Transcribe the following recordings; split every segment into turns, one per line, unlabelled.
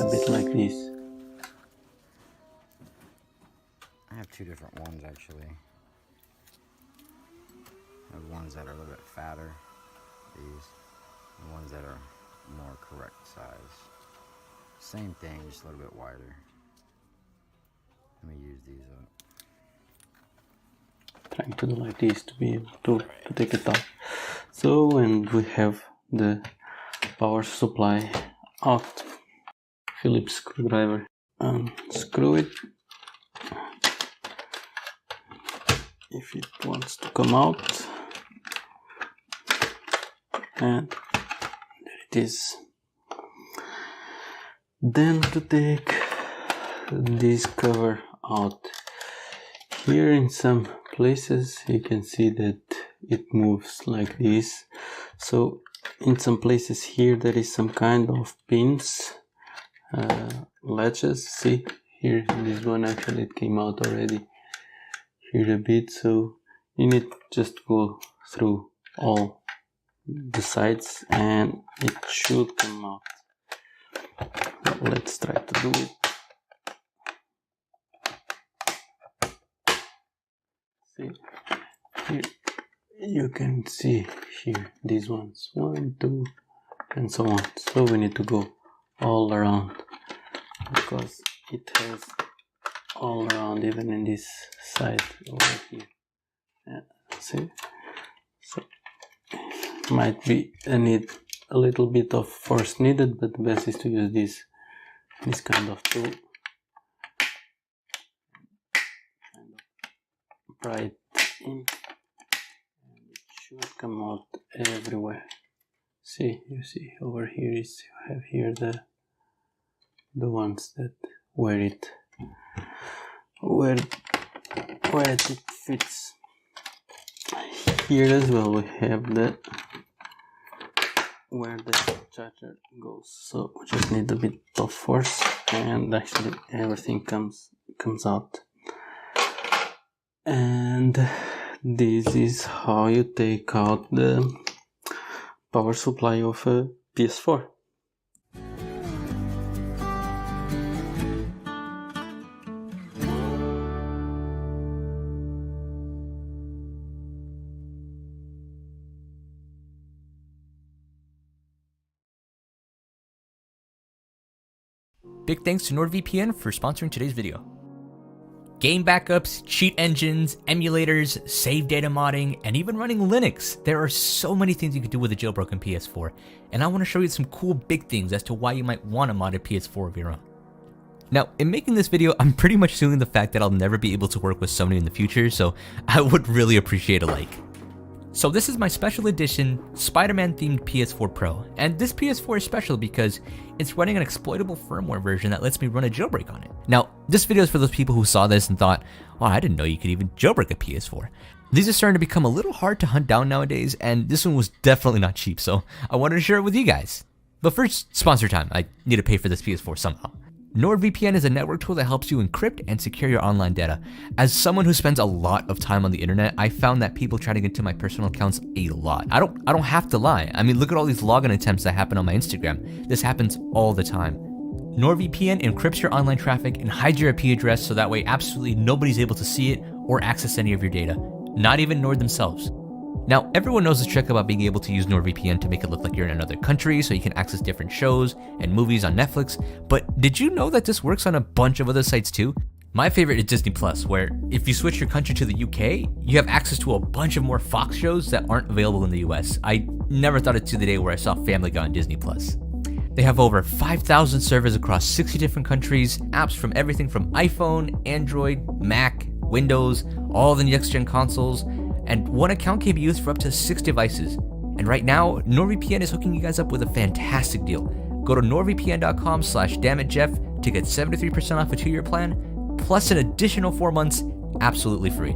a bit like this.
I have two different ones actually. I have ones that are a little bit fatter, these, and ones that are more correct size. Same thing, just a little bit wider. Let me use these up.
Trying to do like this to be able to take it out. So, and we have the power supply out. Phillips screwdriver. Unscrew it. If it wants to come out. And there it is. Then to take this cover out. Here in some places you can see that it moves like this. So in some places here there is some kind of pins, latches. See here, this one actually it came out already here a bit, so you need just to go through all the sides and it should come out. Well, let's try to do it. See here, you can see here these ones, 1, 2 and so on. So we need to go all around because it has all around, even in this side over here. Yeah, see, so might be a little bit of force needed, but the best is to use this kind of tool. Pry it in and it should come out everywhere. See, you see over here is, you have here the ones that where it fits. Here as well we have the where the charger goes, so we just need a bit of force and actually everything comes out. And this is how you take out the power supply of a PS4.
Big thanks to NordVPN for sponsoring today's video. Game backups, cheat engines, emulators, save data modding, and even running Linux. There are so many things you can do with a jailbroken PS4, and I want to show you some cool big things as to why you might want a modded PS4 of your own. Now, in making this video, I'm pretty much assuming the fact that I'll never be able to work with Sony in the future, so I would really appreciate a like. So this is my special edition Spider-Man themed PS4 Pro, and this PS4 is special because it's running an exploitable firmware version that lets me run a jailbreak on it. Now, this video is for those people who saw this and thought, oh, I didn't know you could even jailbreak a PS4. These are starting to become a little hard to hunt down nowadays, and this one was definitely not cheap, so I wanted to share it with you guys. But first, sponsor time. I need to pay for this PS4 somehow. NordVPN is a network tool that helps you encrypt and secure your online data. As someone who spends a lot of time on the internet, I found that people try to get into my personal accounts a lot. I don't have to lie. I mean, look at all these login attempts that happen on my Instagram. This happens all the time. NordVPN encrypts your online traffic and hides your IP address so that way absolutely nobody's able to see it or access any of your data, not even Nord themselves. Now, everyone knows the trick about being able to use NordVPN to make it look like you're in another country so you can access different shows and movies on Netflix, but did you know that this works on a bunch of other sites too? My favorite is Disney Plus, where if you switch your country to the UK, you have access to a bunch of more Fox shows that aren't available in the US. I never thought it to the day where I saw Family Guy on Disney Plus. They have over 5,000 servers across 60 different countries, apps from everything from iPhone, Android, Mac, Windows, all the next-gen consoles, and one account can be used for up to 6 devices. And right now, NordVPN is hooking you guys up with a fantastic deal. Go to nordvpn.com/dammit.jeff to get 73% off a 2-year plan, plus an additional 4 months absolutely free.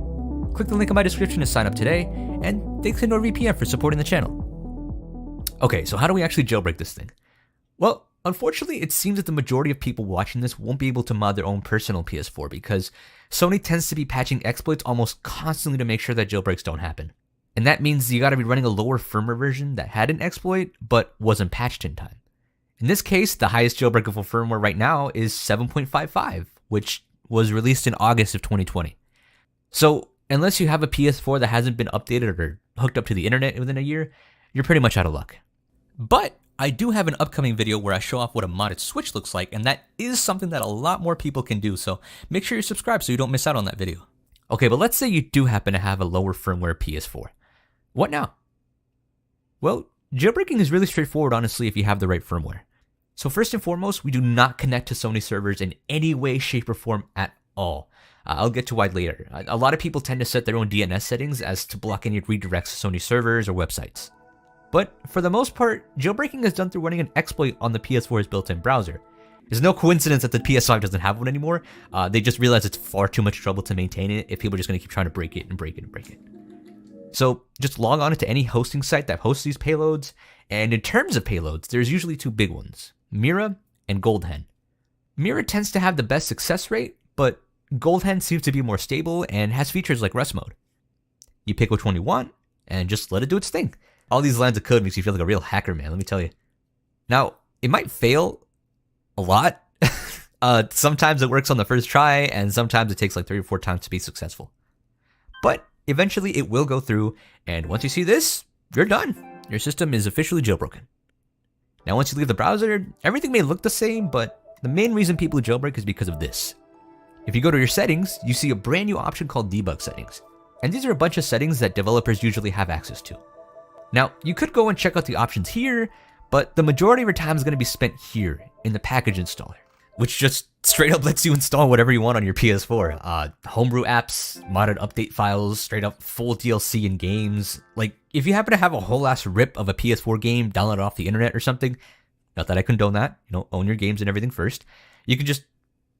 Click the link in my description to sign up today, and thanks to NordVPN for supporting the channel. Okay, so how do we actually jailbreak this thing? Well, unfortunately, it seems that the majority of people watching this won't be able to mod their own personal PS4 because Sony tends to be patching exploits almost constantly to make sure that jailbreaks don't happen. And that means you gotta be running a lower firmware version that had an exploit but wasn't patched in time. In this case, the highest jailbreakable firmware right now is 7.55, which was released in August of 2020. So unless you have a PS4 that hasn't been updated or hooked up to the internet within a year, you're pretty much out of luck. But I do have an upcoming video where I show off what a modded Switch looks like, and that is something that a lot more people can do, so make sure you subscribe so you don't miss out on that video. Okay, but let's say you do happen to have a lower firmware PS4. What now? Well, jailbreaking is really straightforward, honestly, if you have the right firmware. So first and foremost, we do not connect to Sony servers in any way, shape, or form at all. I'll get to why later. A lot of people tend to set their own DNS settings as to block any redirects to Sony servers or websites. But for the most part, jailbreaking is done through running an exploit on the PS4's built-in browser. There's no coincidence that the PS5 doesn't have one anymore. They just realize it's far too much trouble to maintain it if people are just going to keep trying to break it and break it and break it. So just log on to any hosting site that hosts these payloads, and in terms of payloads, there's usually two big ones, Mira and Goldhen. Mira tends to have the best success rate, but Goldhen seems to be more stable and has features like rest mode. You pick which one you want, and just let it do its thing. All these lines of code makes you feel like a real hacker, man, let me tell you. Now, it might fail a lot. Sometimes it works on the first try, and sometimes it takes like 3 or 4 times to be successful. But eventually it will go through, and once you see this, you're done. Your system is officially jailbroken. Now, once you leave the browser, everything may look the same, but the main reason people jailbreak is because of this. If you go to your settings, you see a brand new option called debug settings. And these are a bunch of settings that developers usually have access to. Now, you could go and check out the options here, but the majority of your time is going to be spent here in the package installer, which just straight up lets you install whatever you want on your PS4. Homebrew apps, modded update files, straight up full DLC and games. Like, if you happen to have a whole ass rip of a PS4 game downloaded off the internet or something, not that I condone that, own your games and everything first, you can just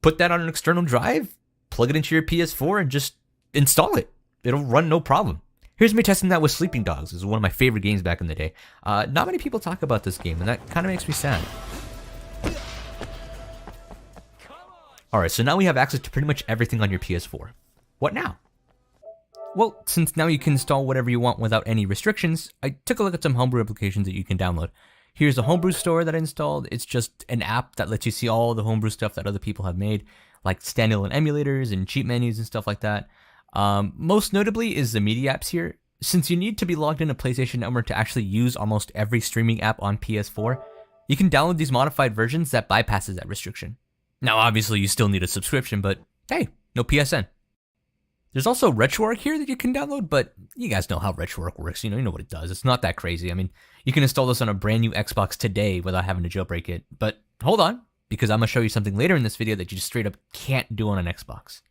put that on an external drive, plug it into your PS4, and just install it. It'll run no problem. Here's me testing that with Sleeping Dogs. This is one of my favorite games back in the day. Not many people talk about this game, and that kind of makes me sad. Alright, so now we have access to pretty much everything on your PS4. What now? Well, since now you can install whatever you want without any restrictions, I took a look at some homebrew applications that you can download. Here's the homebrew store that I installed. It's just an app that lets you see all the homebrew stuff that other people have made, like standalone emulators and cheat menus and stuff like that. Most notably is the media apps here. Since you need to be logged into PlayStation Network to actually use almost every streaming app on PS4, you can download these modified versions that bypasses that restriction. Now, obviously, you still need a subscription, but hey, no PSN. There's also RetroArch here that you can download, but you guys know how RetroArch works. You know what it does. It's not that crazy. I mean, you can install this on a brand new Xbox today without having to jailbreak it. But hold on, because I'm going to show you something later in this video that you just straight up can't do on an Xbox.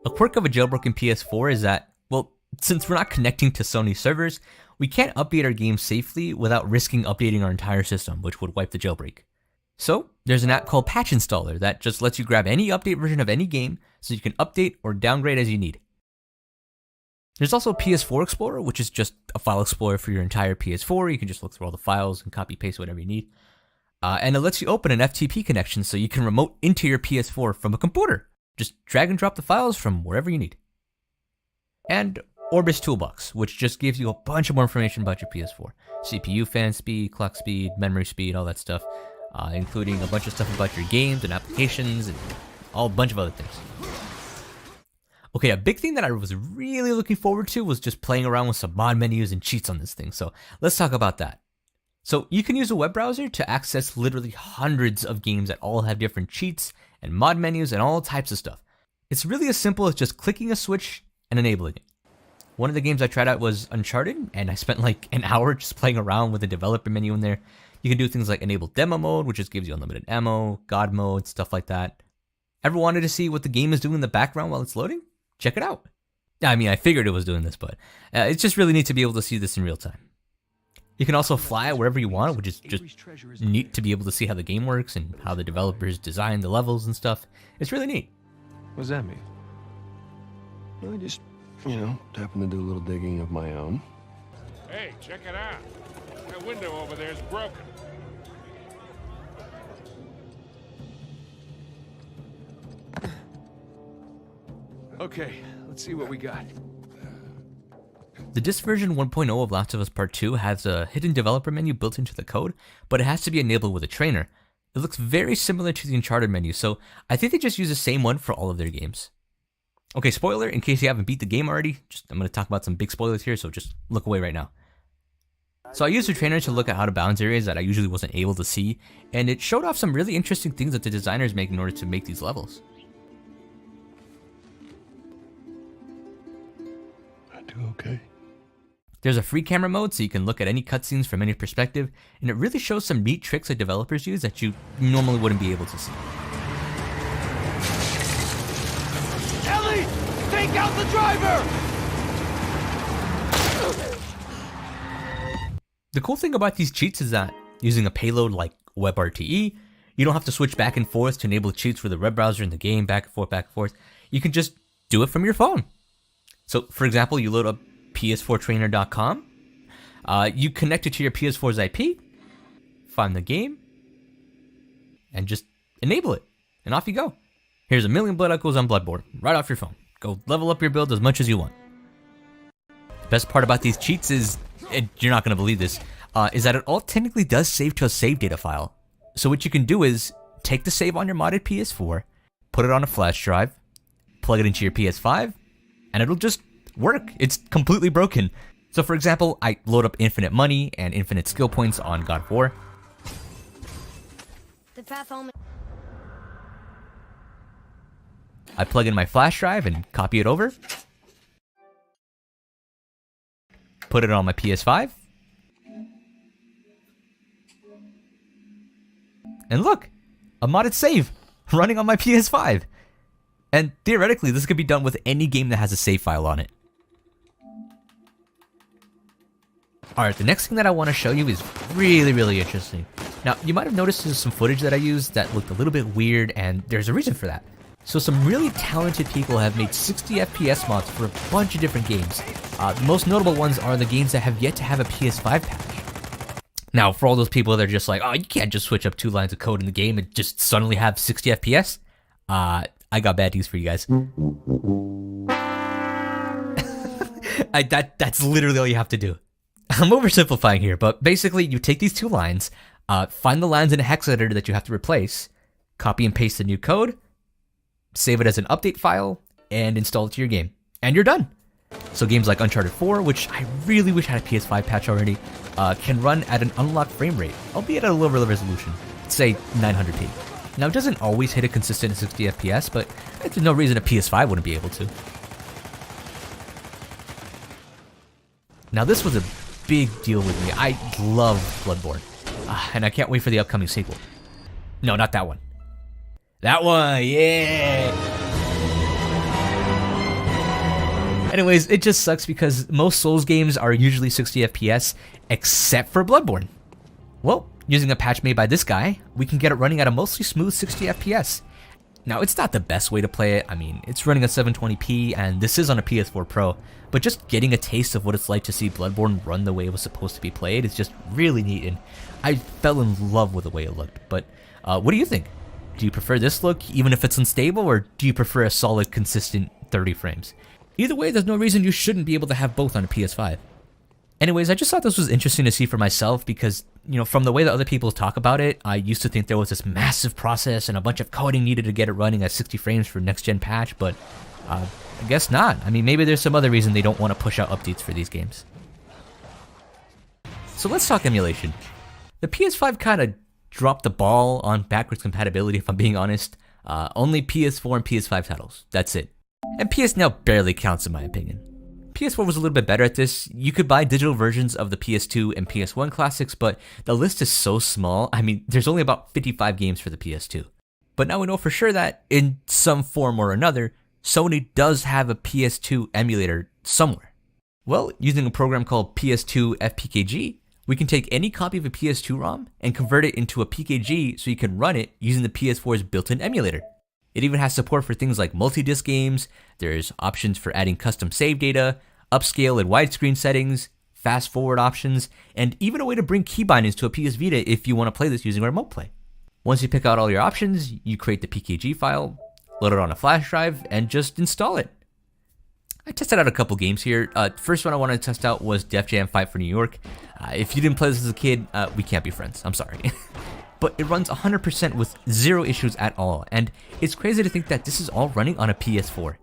A quirk of a jailbroken PS4 is that, well, since we're not connecting to Sony servers, we can't update our game safely without risking updating our entire system, which would wipe the jailbreak. So, there's an app called Patch Installer that just lets you grab any update version of any game so you can update or downgrade as you need. There's also PS4 Explorer, which is just a file explorer for your entire PS4. You can just look through all the files and copy paste whatever you need. And it lets you open an FTP connection so you can remote into your PS4 from a computer. Just drag and drop the files from wherever you need. And Orbis Toolbox, which just gives you a bunch of more information about your PS4. CPU fan speed, clock speed, memory speed, all that stuff. Including a bunch of stuff about your games and applications and a bunch of other things. Okay, a big thing that I was really looking forward to was just playing around with some mod menus and cheats on this thing. So let's talk about that. So you can use a web browser to access literally hundreds of games that all have different cheats and mod menus and all types of stuff. It's really as simple as just clicking a switch and enabling it. One of the games I tried out was Uncharted, and I spent like an hour just playing around with the developer menu in there. You can do things like enable demo mode, which just gives you unlimited ammo, God mode, stuff like that. Ever wanted to see what the game is doing in the background while it's loading? Check it out. I mean, I figured it was doing this, but it's just really neat to be able to see this in real time. You can also fly wherever you want, which is just neat to be able to see how the game works and how the developers design the levels and stuff. It's really neat.
What does that mean?
I just, happen to do a little digging of my own.
Hey, check it out. That window over there is broken.
Okay, let's see what we got.
The disk version 1.0 of Last of Us Part 2 has a hidden developer menu built into the code, but it has to be enabled with a trainer. It looks very similar to the Uncharted menu, so I think they just use the same one for all of their games. Okay, spoiler, in case you haven't beat the game already, I'm going to talk about some big spoilers here, so just look away right now. So I used the trainer to look at out of bounds areas that I usually wasn't able to see, and it showed off some really interesting things that the designers make in order to make these levels.
I do okay.
There's a free camera mode so you can look at any cutscenes from any perspective, and it really shows some neat tricks that developers use that you normally wouldn't be able to see.
Ellie! Take out the driver!
The cool thing about these cheats is that using a payload like WebRTE, you don't have to switch back and forth to enable cheats for the web browser in the game, back and forth, back and forth. You can just do it from your phone. So for example, you load up ps4trainer.com, you connect it to your PS4's IP, find the game, and just enable it, and off you go. Here's a million blood echoes on Bloodborne, right off your phone. Go level up your build as much as you want. The best part about these cheats is, and you're not going to believe this, is that it all technically does save to a save data file. So what you can do is take the save on your modded PS4, put it on a flash drive, plug it into your PS5, and it'll just work. It's completely broken. So for example, I load up infinite money and infinite skill points on God of War.
The path home.
I plug in my flash drive and copy it over. Put it on my PS5. And look, a modded save running on my PS5. And theoretically, this could be done with any game that has a save file on it. Alright, the next thing that I want to show you is really interesting. Now, you might have noticed there's some footage that I used that looked a little bit weird, and there's a reason for that. So some really talented people have made 60 FPS mods for a bunch of different games. The most notable ones are the games that have yet to have a PS5 patch. Now, for all those people that are just like, oh, you can't just switch up 2 lines of code in the game and just suddenly have 60 FPS, I got bad news for you guys. That's literally all you have to do. I'm oversimplifying here, but basically you take these 2 lines, find the lines in a hex editor that you have to replace, copy and paste the new code, save it as an update file, and install it to your game. And you're done. So games like Uncharted 4, which I really wish had a PS5 patch already, can run at an unlocked frame rate, albeit at a lower resolution, say 900p. Now it doesn't always hit a consistent 60 FPS, but there's no reason a PS5 wouldn't be able to. Now this was a big deal with me. I love Bloodborne, and I can't wait for the upcoming sequel. No, not that one. That one, yeah! Anyways, it just sucks because most Souls games are usually 60 FPS, except for Bloodborne. Well, using a patch made by this guy, we can get it running at a mostly smooth 60 FPS. Now, it's not the best way to play it. I mean, it's running at 720p, and this is on a PS4 Pro, but just getting a taste of what it's like to see Bloodborne run the way it was supposed to be played is just really neat, and I fell in love with the way it looked. But what do you think? Do you prefer this look, even if it's unstable, or do you prefer a solid, consistent 30 frames? Either way, there's no reason you shouldn't be able to have both on a PS5. Anyways, I just thought this was interesting to see for myself because, you know, from the way that other people talk about it, I used to think there was this massive process and a bunch of coding needed to get it running at 60 frames for next-gen patch, but I guess not. I mean, maybe there's some other reason they don't want to push out updates for these games. So let's talk emulation. The PS5 kind of dropped the ball on backwards compatibility, if I'm being honest. Only PS4 and PS5 titles. That's it. And PS now barely counts in my opinion. PS4 was a little bit better at this. You could buy digital versions of the PS2 and PS1 classics, but the list is so small. I mean, there's only about 55 games for the PS2. But now we know for sure that, in some form or another, Sony does have a PS2 emulator somewhere. Well, using a program called PS2 FPKG, we can take any copy of a PS2 ROM and convert it into a PKG so you can run it using the PS4's built-in emulator. It even has support for things like multi-disc games, there's options for adding custom save data, upscale and widescreen settings, fast-forward options, and even a way to bring key bindings to a PS Vita if you want to play this using remote play. Once you pick out all your options, you create the PKG file, load it on a flash drive, and just install it. I tested out a couple games here. First one I wanted to test out was Def Jam Fight for New York. If you didn't play this as a kid, we can't be friends. I'm sorry. But it runs 100% with zero issues at all, and it's crazy to think that this is all running on a PS4.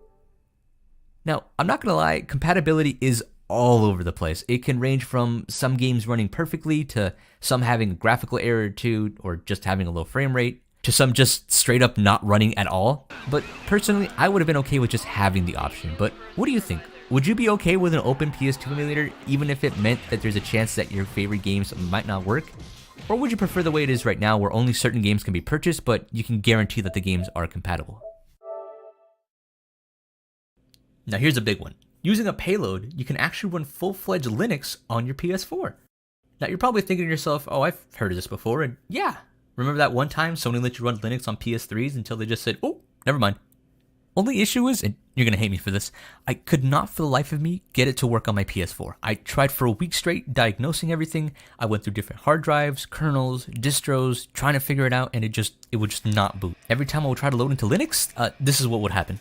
Now, I'm not gonna lie, compatibility is all over the place. It can range from some games running perfectly to some having a graphical error or two, or just having a low frame rate, to some just straight up not running at all. But personally, I would have been okay with just having the option. But what do you think? Would you be okay with an open PS2 emulator, even if it meant that there's a chance that your favorite games might not work? Or would you prefer the way it is right now, where only certain games can be purchased, but you can guarantee that the games are compatible? Now here's a big one. Using a payload, you can actually run full-fledged Linux on your PS4. Now you're probably thinking to yourself, oh, I've heard of this before, and yeah. Remember that one time Sony let you run Linux on PS3s until they just said, oh, never mind. Only issue is, and you're gonna hate me for this, I could not for the life of me get it to work on my PS4. I tried for a week straight diagnosing everything. I went through different hard drives, kernels, distros, trying to figure it out, and it would just not boot. Every time I would try to load into Linux, this is what would happen.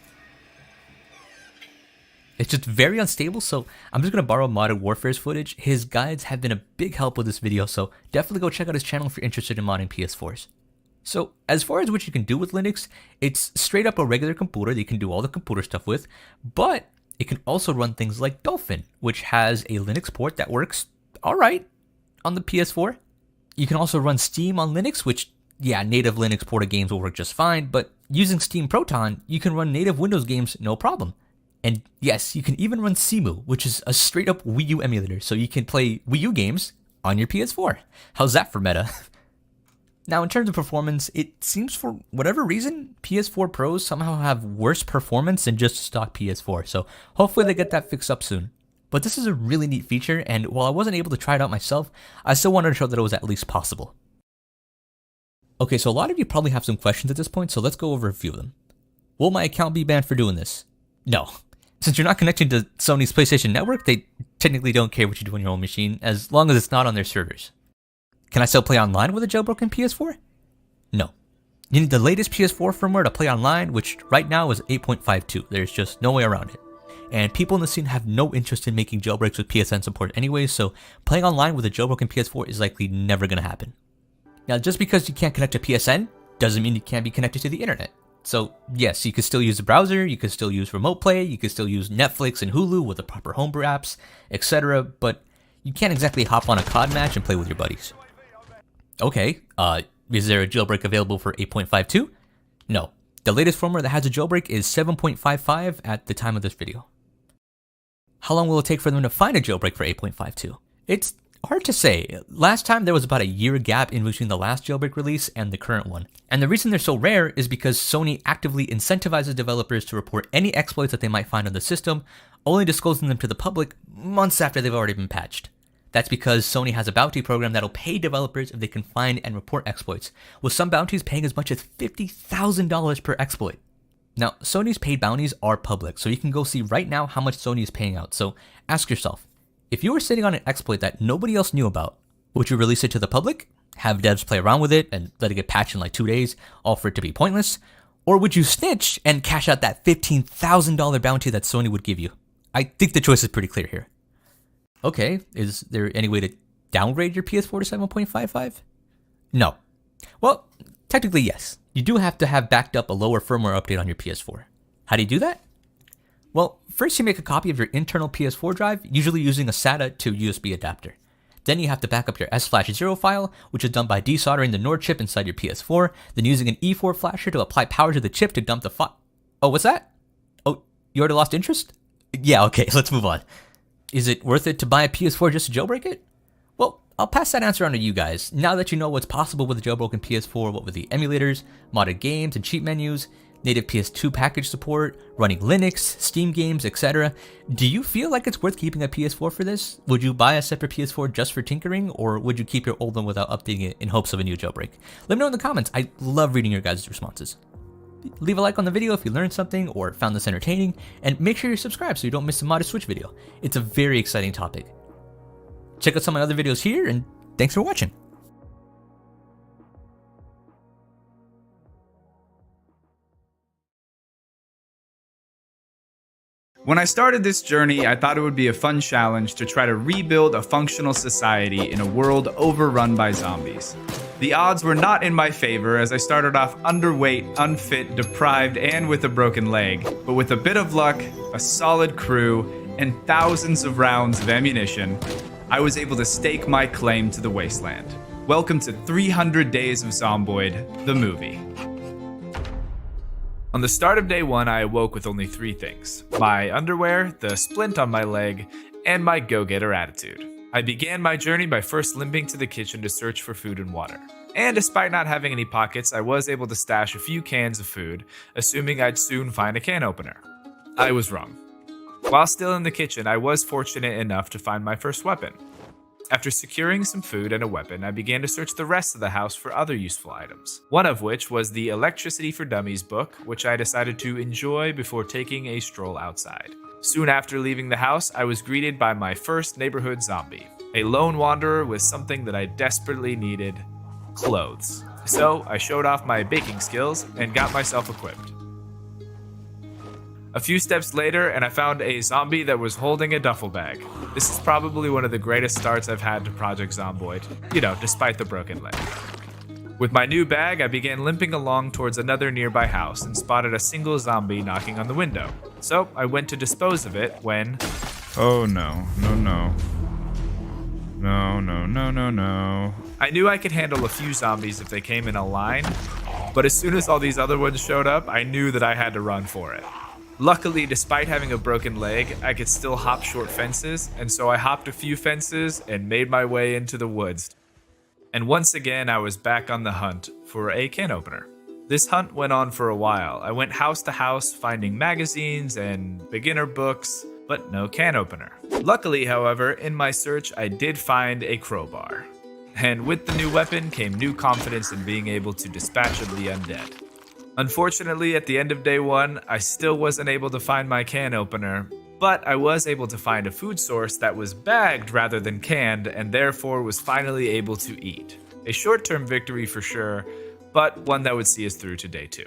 It's just very unstable, so I'm just gonna borrow Modded Warfare's footage. His guides have been a big help with this video, so definitely go check out his channel if you're interested in modding PS4s. So, as far as what you can do with Linux, it's straight up a regular computer that you can do all the computer stuff with, but it can also run things like Dolphin, which has a Linux port that works alright on the PS4. You can also run Steam on Linux, which, yeah, native Linux ported games will work just fine, but using Steam Proton, you can run native Windows games no problem. And yes, you can even run Cemu, which is a straight up Wii U emulator, so you can play Wii U games on your PS4. How's that for meta? Now, in terms of performance, it seems for whatever reason, PS4 Pros somehow have worse performance than just stock PS4, so hopefully they get that fixed up soon. But this is a really neat feature, and while I wasn't able to try it out myself, I still wanted to show that it was at least possible. Okay, so a lot of you probably have some questions at this point, so let's go over a few of them. Will my account be banned for doing this? No. Since you're not connecting to Sony's PlayStation Network, they technically don't care what you do on your own machine, as long as it's not on their servers. Can I still play online with a jailbroken PS4? No. You need the latest PS4 firmware to play online, which right now is 8.52. There's just no way around it. And people in the scene have no interest in making jailbreaks with PSN support anyway, so playing online with a jailbroken PS4 is likely never going to happen. Now, just because you can't connect to PSN doesn't mean you can't be connected to the internet. So yes, you could still use the browser, you could still use remote play, you could still use Netflix and Hulu with the proper homebrew apps, etc. But you can't exactly hop on a COD match and play with your buddies. Okay, is there a jailbreak available for 8.52? No. The latest firmware that has a jailbreak is 7.55 at the time of this video. How long will it take for them to find a jailbreak for 8.52? It's hard to say. Last time there was about a year gap in between the last jailbreak release and the current one. And the reason they're so rare is because Sony actively incentivizes developers to report any exploits that they might find on the system, only disclosing them to the public months after they've already been patched. That's because Sony has a bounty program that'll pay developers if they can find and report exploits, with some bounties paying as much as $50,000 per exploit. Now, Sony's paid bounties are public, so you can go see right now how much Sony is paying out. So ask yourself, if you were sitting on an exploit that nobody else knew about, would you release it to the public, have devs play around with it, and let it get patched in like 2 days, all for it to be pointless? Or would you snitch and cash out that $15,000 bounty that Sony would give you? I think the choice is pretty clear here. Okay, is there any way to downgrade your PS4 to 7.55? No. Well, technically yes. You do have to have backed up a lower firmware update on your PS4. How do you do that? Well, first you make a copy of your internal PS4 drive, usually using a SATA to USB adapter. Then you have to back up your S/0 file, which is done by desoldering the NOR chip inside your PS4, then using an E4 flasher to apply power to the chip to dump the file. Oh, what's that? Oh, you already lost interest? Yeah, okay, let's move on. Is it worth it to buy a PS4 just to jailbreak it? Well, I'll pass that answer on to you guys. Now that you know what's possible with a jailbroken PS4, what with the emulators, modded games and cheat menus, native PS2 package support, running Linux, Steam games, etc. Do you feel like it's worth keeping a PS4 for this? Would you buy a separate PS4 just for tinkering, or would you keep your old one without updating it in hopes of a new jailbreak? Let me know in the comments. I love reading your guys' responses. Leave a like on the video if you learned something or found this entertaining, and make sure you're subscribed so you don't miss a modded Switch video. It's a very exciting topic. Check out some of my other videos here, and thanks for watching.
When I started this journey, I thought it would be a fun challenge to try to rebuild a functional society in a world overrun by zombies. The odds were not in my favor as I started off underweight, unfit, deprived, and with a broken leg. But with a bit of luck, a solid crew, and thousands of rounds of ammunition, I was able to stake my claim to the wasteland. Welcome to 300 Days of Zomboid, the movie. On the start of day 1, I awoke with only 3 things: my underwear, the splint on my leg, and my go-getter attitude. I began my journey by first limping to the kitchen to search for food and water. And despite not having any pockets, I was able to stash a few cans of food, assuming I'd soon find a can opener. I was wrong. While still in the kitchen, I was fortunate enough to find my first weapon. After securing some food and a weapon, I began to search the rest of the house for other useful items. One of which was the Electricity for Dummies book, which I decided to enjoy before taking a stroll outside. Soon after leaving the house, I was greeted by my first neighborhood zombie, a lone wanderer with something that I desperately needed: clothes. So I showed off my baking skills and got myself equipped. A few steps later, and I found a zombie that was holding a duffel bag. This is probably one of the greatest starts I've had to Project Zomboid, despite the broken leg. With my new bag, I began limping along towards another nearby house and spotted a single zombie knocking on the window. So I went to dispose of it when... Oh no, no, no. No, no, no, no, no. I knew I could handle a few zombies if they came in a line, but as soon as all these other ones showed up, I knew that I had to run for it. Luckily, despite having a broken leg, I could still hop short fences, and so I hopped a few fences and made my way into the woods. And once again, I was back on the hunt for a can opener. This hunt went on for a while. I went house to house finding magazines and beginner books, but no can opener. Luckily, however, in my search, I did find a crowbar. And with the new weapon came new confidence in being able to dispatch of the undead. Unfortunately, at the end of day 1, I still wasn't able to find my can opener, but I was able to find a food source that was bagged rather than canned and therefore was finally able to eat. A short-term victory for sure, but one that would see us through to day 2.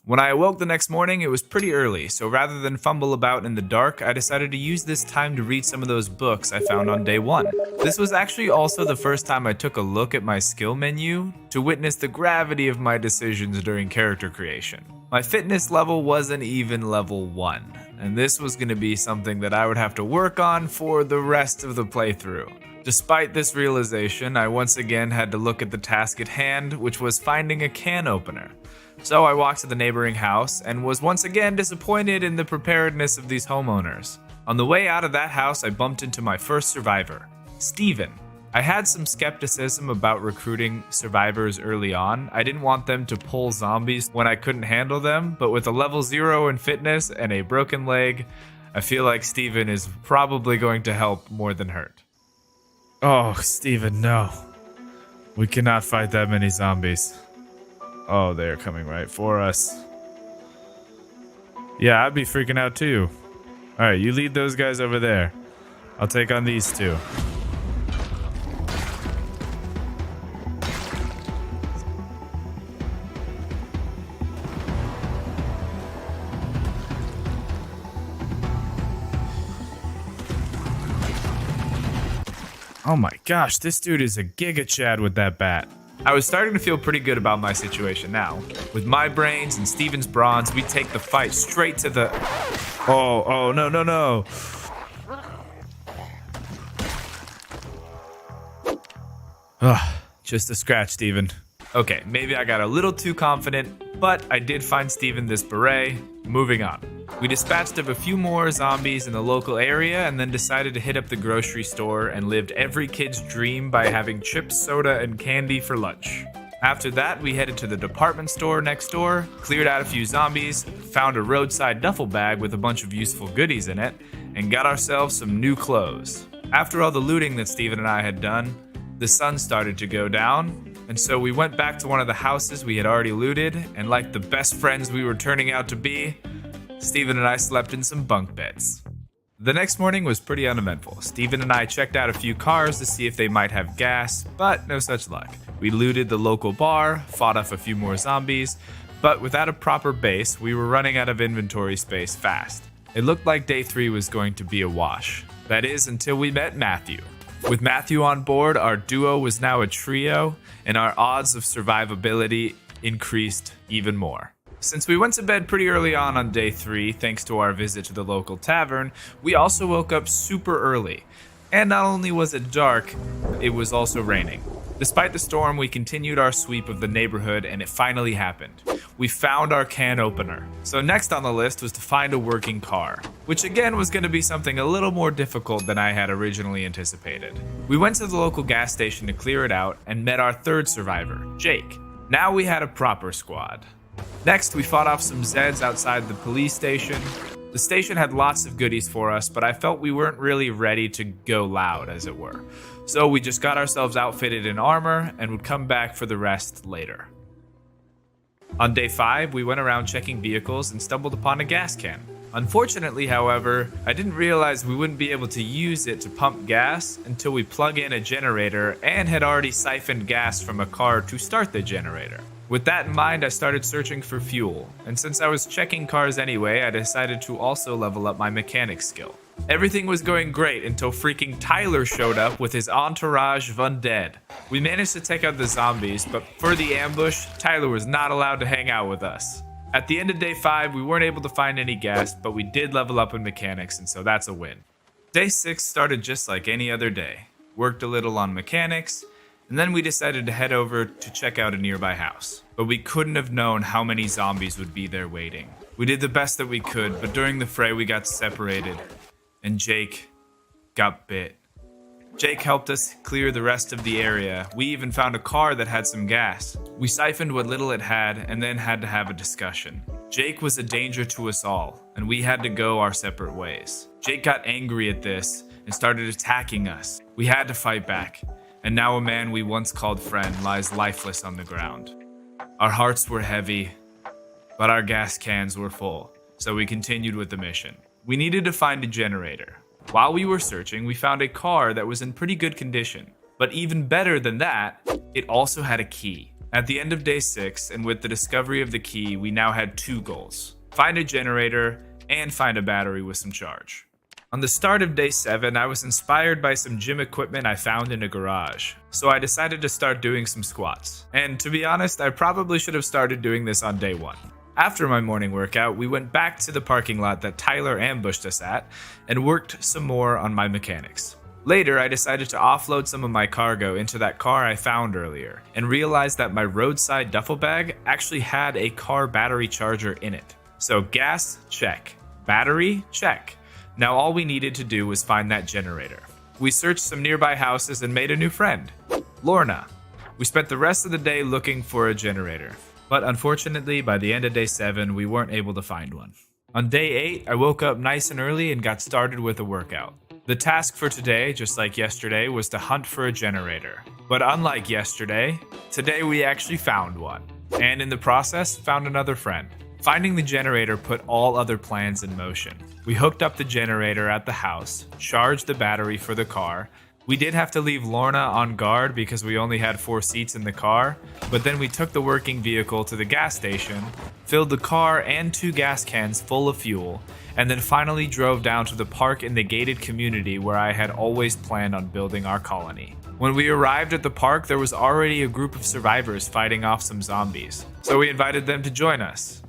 When I awoke the next morning, it was pretty early, so rather than fumble about in the dark, I decided to use this time to read some of those books I found on day 1. This was actually also the first time I took a look at my skill menu to witness the gravity of my decisions during character creation. My fitness level wasn't even level 1, and this was going to be something that I would have to work on for the rest of the playthrough. Despite this realization, I once again had to look at the task at hand, which was finding a can opener. So I walked to the neighboring house and was once again disappointed in the preparedness of these homeowners. On the way out of that house, I bumped into my first survivor, Steven. I had some skepticism about recruiting survivors early on. I didn't want them to pull zombies when I couldn't handle them, but with a level 0 in fitness and a broken leg, I feel like Steven is probably going to help more than hurt. Oh, Steven, no. We cannot fight that many zombies. Oh, they're coming right for us. Yeah, I'd be freaking out too. Alright, you lead those guys over there. I'll take on these 2. Oh my gosh, this dude is a Giga Chad with that bat. I was starting to feel pretty good about my situation now. With my brains and Steven's bronze, we take the fight straight to the... Oh, no, no, no. Just a scratch, Steven. Okay, maybe I got a little too confident, but I did find Steven this beret. Moving on. We dispatched of a few more zombies in the local area and then decided to hit up the grocery store and lived every kid's dream by having chips, soda, and candy for lunch. After that, we headed to the department store next door, cleared out a few zombies, found a roadside duffel bag with a bunch of useful goodies in it, and got ourselves some new clothes. After all the looting that Steven and I had done, the sun started to go down, and so we went back to one of the houses we had already looted, and like the best friends we were turning out to be, Steven and I slept in some bunk beds. The next morning was pretty uneventful. Steven and I checked out a few cars to see if they might have gas, but no such luck. We looted the local bar, fought off a few more zombies, but without a proper base, we were running out of inventory space fast. It looked like day 3 was going to be a wash. That is, until we met Matthew. With Matthew on board, our duo was now a trio, and our odds of survivability increased even more. Since we went to bed pretty early on day 3, thanks to our visit to the local tavern, we also woke up super early. And not only was it dark, it was also raining. Despite the storm, we continued our sweep of the neighborhood, and it finally happened. We found our can opener. So next on the list was to find a working car, which again was going to be something a little more difficult than I had originally anticipated. We went to the local gas station to clear it out and met our third survivor, Jake. Now we had a proper squad. Next, we fought off some Zeds outside the police station. The station had lots of goodies for us, but I felt we weren't really ready to go loud, as it were. So we just got ourselves outfitted in armor and would come back for the rest later. On day 5, we went around checking vehicles and stumbled upon a gas can. Unfortunately, however, I didn't realize we wouldn't be able to use it to pump gas until we plug in a generator and had already siphoned gas from a car to start the generator. With that in mind, I started searching for fuel, and since I was checking cars anyway, I decided to also level up my mechanic skill. Everything was going great until freaking Tyler showed up with his entourage of undead. We managed to take out the zombies, but for the ambush, Tyler was not allowed to hang out with us. At the end of day 5, we weren't able to find any gas, but we did level up in mechanics, and so that's a win. Day 6 started just like any other day. Worked a little on mechanics, and then we decided to head over to check out a nearby house. But we couldn't have known how many zombies would be there waiting. We did the best that we could, but during the fray we got separated, and Jake got bit. Jake helped us clear the rest of the area. We even found a car that had some gas. We siphoned what little it had, and then had to have a discussion. Jake was a danger to us all, and we had to go our separate ways. Jake got angry at this and started attacking us. We had to fight back. And now a man we once called friend lies lifeless on the ground. Our hearts were heavy, but our gas cans were full, so we continued with the mission. We needed to find a generator. While we were searching, we found a car that was in pretty good condition. But even better than that, it also had a key. At the end of day 6, and with the discovery of the key, we now had 2 goals. Find a generator, and find a battery with some charge. On the start of day 7, I was inspired by some gym equipment I found in a garage, so I decided to start doing some squats. And to be honest, I probably should have started doing this on day 1. After my morning workout, we went back to the parking lot that Tyler ambushed us at and worked some more on my mechanics. Later, I decided to offload some of my cargo into that car I found earlier and realized that my roadside duffel bag actually had a car battery charger in it. So gas, check. Battery, check. Now all we needed to do was find that generator. We searched some nearby houses and made a new friend, Lorna. We spent the rest of the day looking for a generator, but unfortunately by the end of day 7 we weren't able to find one. On day 8, I woke up nice and early and got started with a workout. The task for today, just like yesterday, was to hunt for a generator. But unlike yesterday, today we actually found one, and in the process found another friend. Finding the generator put all other plans in motion. We hooked up the generator at the house, charged the battery for the car. We did have to leave Lorna on guard because we only had 4 seats in the car, but then we took the working vehicle to the gas station, filled the car and 2 gas cans full of fuel, and then finally drove down to the park in the gated community where I had always planned on building our colony. When we arrived at the park, there was already a group of survivors fighting off some zombies, so we invited them to join us,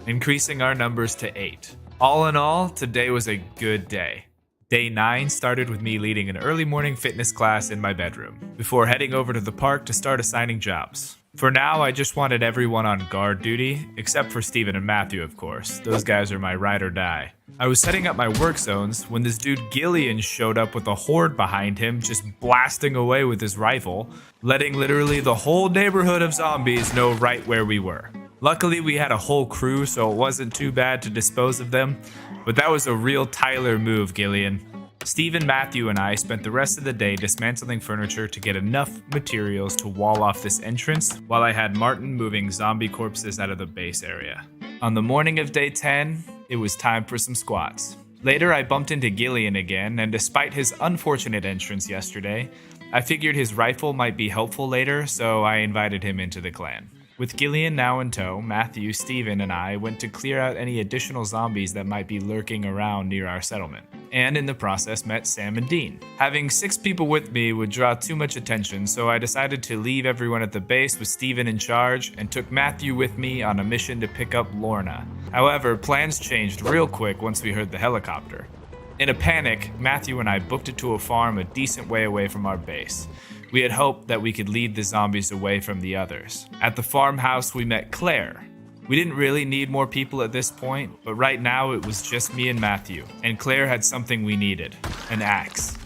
increasing our numbers to 8. All in all, today was a good day. Day 9 started with me leading an early morning fitness class in my bedroom, before heading over to the park to start assigning jobs. For now, I just wanted everyone on guard duty, except for Steven and Matthew, of course. Those guys are my ride or die. I was setting up my work zones when this dude Gillian showed up with a horde behind him, just blasting away with his rifle, letting literally the whole neighborhood of zombies know right where we were. Luckily, we had a whole crew, so it wasn't too bad to dispose of them, but that was a real Tyler move, Gillian. Steven, Matthew, and I spent the rest of the day dismantling furniture to get enough materials to wall off this entrance, while I had Martin moving zombie corpses out of the base area. On the morning of day 10, it was time for some squats. Later, I bumped into Gillian again, and despite his unfortunate entrance yesterday, I figured his rifle might be helpful later, so I invited him into the clan. With Gillian now in tow, Matthew, Steven, and I went to clear out any additional zombies that might be lurking around near our settlement, and in the process met Sam and Dean. Having 6 people with me would draw too much attention, so I decided to leave everyone at the base with Steven in charge and took Matthew with me on a mission to pick up Lorna. However, plans changed real quick once we heard the helicopter. In a panic, Matthew and I booked it to a farm a decent way away from our base. We had hoped that we could lead the zombies away from the others. At the farmhouse, we met Claire. We didn't really need more people at this point, but right now it was just me and Matthew, and Claire had something we needed, an axe.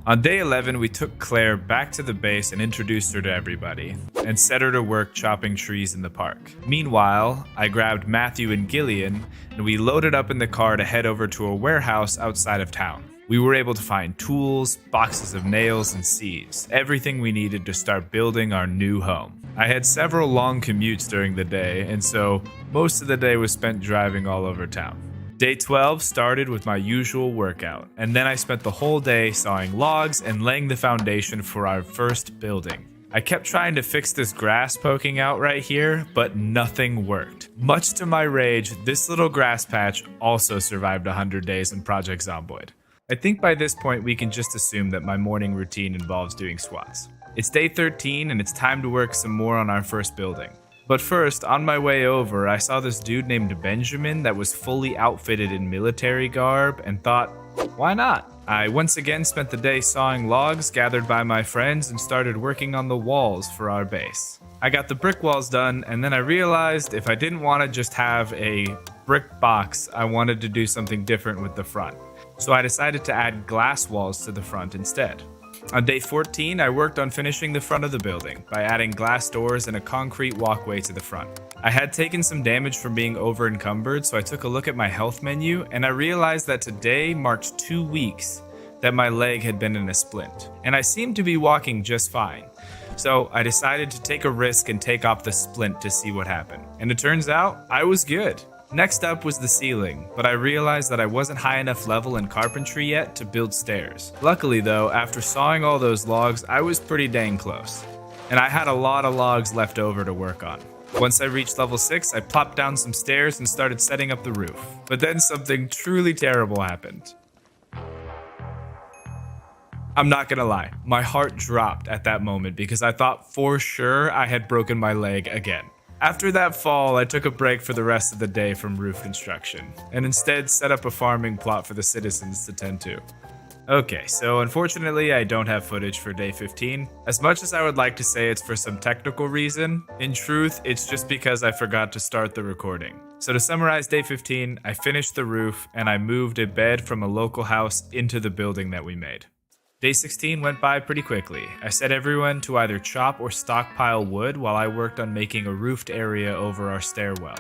On day 11, we took Claire back to the base and introduced her to everybody, and set her to work chopping trees in the park. Meanwhile, I grabbed Matthew and Gillian, and we loaded up in the car to head over to a warehouse outside of town. We were able to find tools, boxes of nails, and seeds, everything we needed to start building our new home. I had several long commutes during the day, and so most of the day was spent driving all over town. Day 12 started with my usual workout, and then I spent the whole day sawing logs and laying the foundation for our first building. I kept trying to fix this grass poking out right here, but nothing worked. Much to my rage, this little grass patch also survived 100 days in Project Zomboid. I think by this point we can just assume that my morning routine involves doing squats. It's day 13 and it's time to work some more on our first building. But first, on my way over, I saw this dude named Benjamin that was fully outfitted in military garb and thought, why not? I once again spent the day sawing logs gathered by my friends and started working on the walls for our base. I got the brick walls done, and then I realized if I didn't want to just have a brick box, I wanted to do something different with the front. So I decided to add glass walls to the front instead. On day 14, I worked on finishing the front of the building by adding glass doors and a concrete walkway to the front. I had taken some damage from being over encumbered, so I took a look at my health menu and I realized that today marked 2 weeks that my leg had been in a splint, and I seemed to be walking just fine. So I decided to take a risk and take off the splint to see what happened. And it turns out I was good. Next up was the ceiling, but I realized that I wasn't high enough level in carpentry yet to build stairs. Luckily though, after sawing all those logs, I was pretty dang close. And I had a lot of logs left over to work on. Once I reached level 6, I plopped down some stairs and started setting up the roof. But then something truly terrible happened. I'm not gonna lie, my heart dropped at that moment because I thought for sure I had broken my leg again. After that fall, I took a break for the rest of the day from roof construction, and instead set up a farming plot for the citizens to tend to. Okay, so unfortunately I don't have footage for day 15. As much as I would like to say it's for some technical reason, in truth, it's just because I forgot to start the recording. So to summarize day 15, I finished the roof, and I moved a bed from a local house into the building that we made. Day 16 went by pretty quickly. I set everyone to either chop or stockpile wood while I worked on making a roofed area over our stairwell.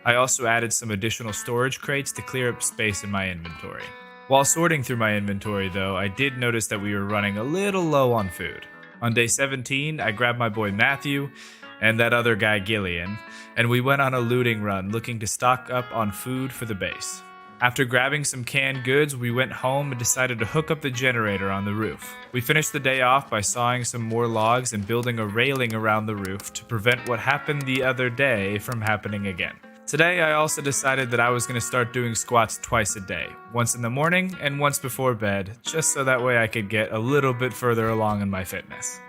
I also added some additional storage crates to clear up space in my inventory. While sorting through my inventory though, I did notice that we were running a little low on food. On day 17, I grabbed my boy Matthew and that other guy Gillian, and we went on a looting run looking to stock up on food for the base. After grabbing some canned goods, we went home and decided to hook up the generator on the roof. We finished the day off by sawing some more logs and building a railing around the roof to prevent what happened the other day from happening again. Today, I also decided that I was going to start doing squats twice a day, once in the morning and once before bed, just so that way I could get a little bit further along in my fitness.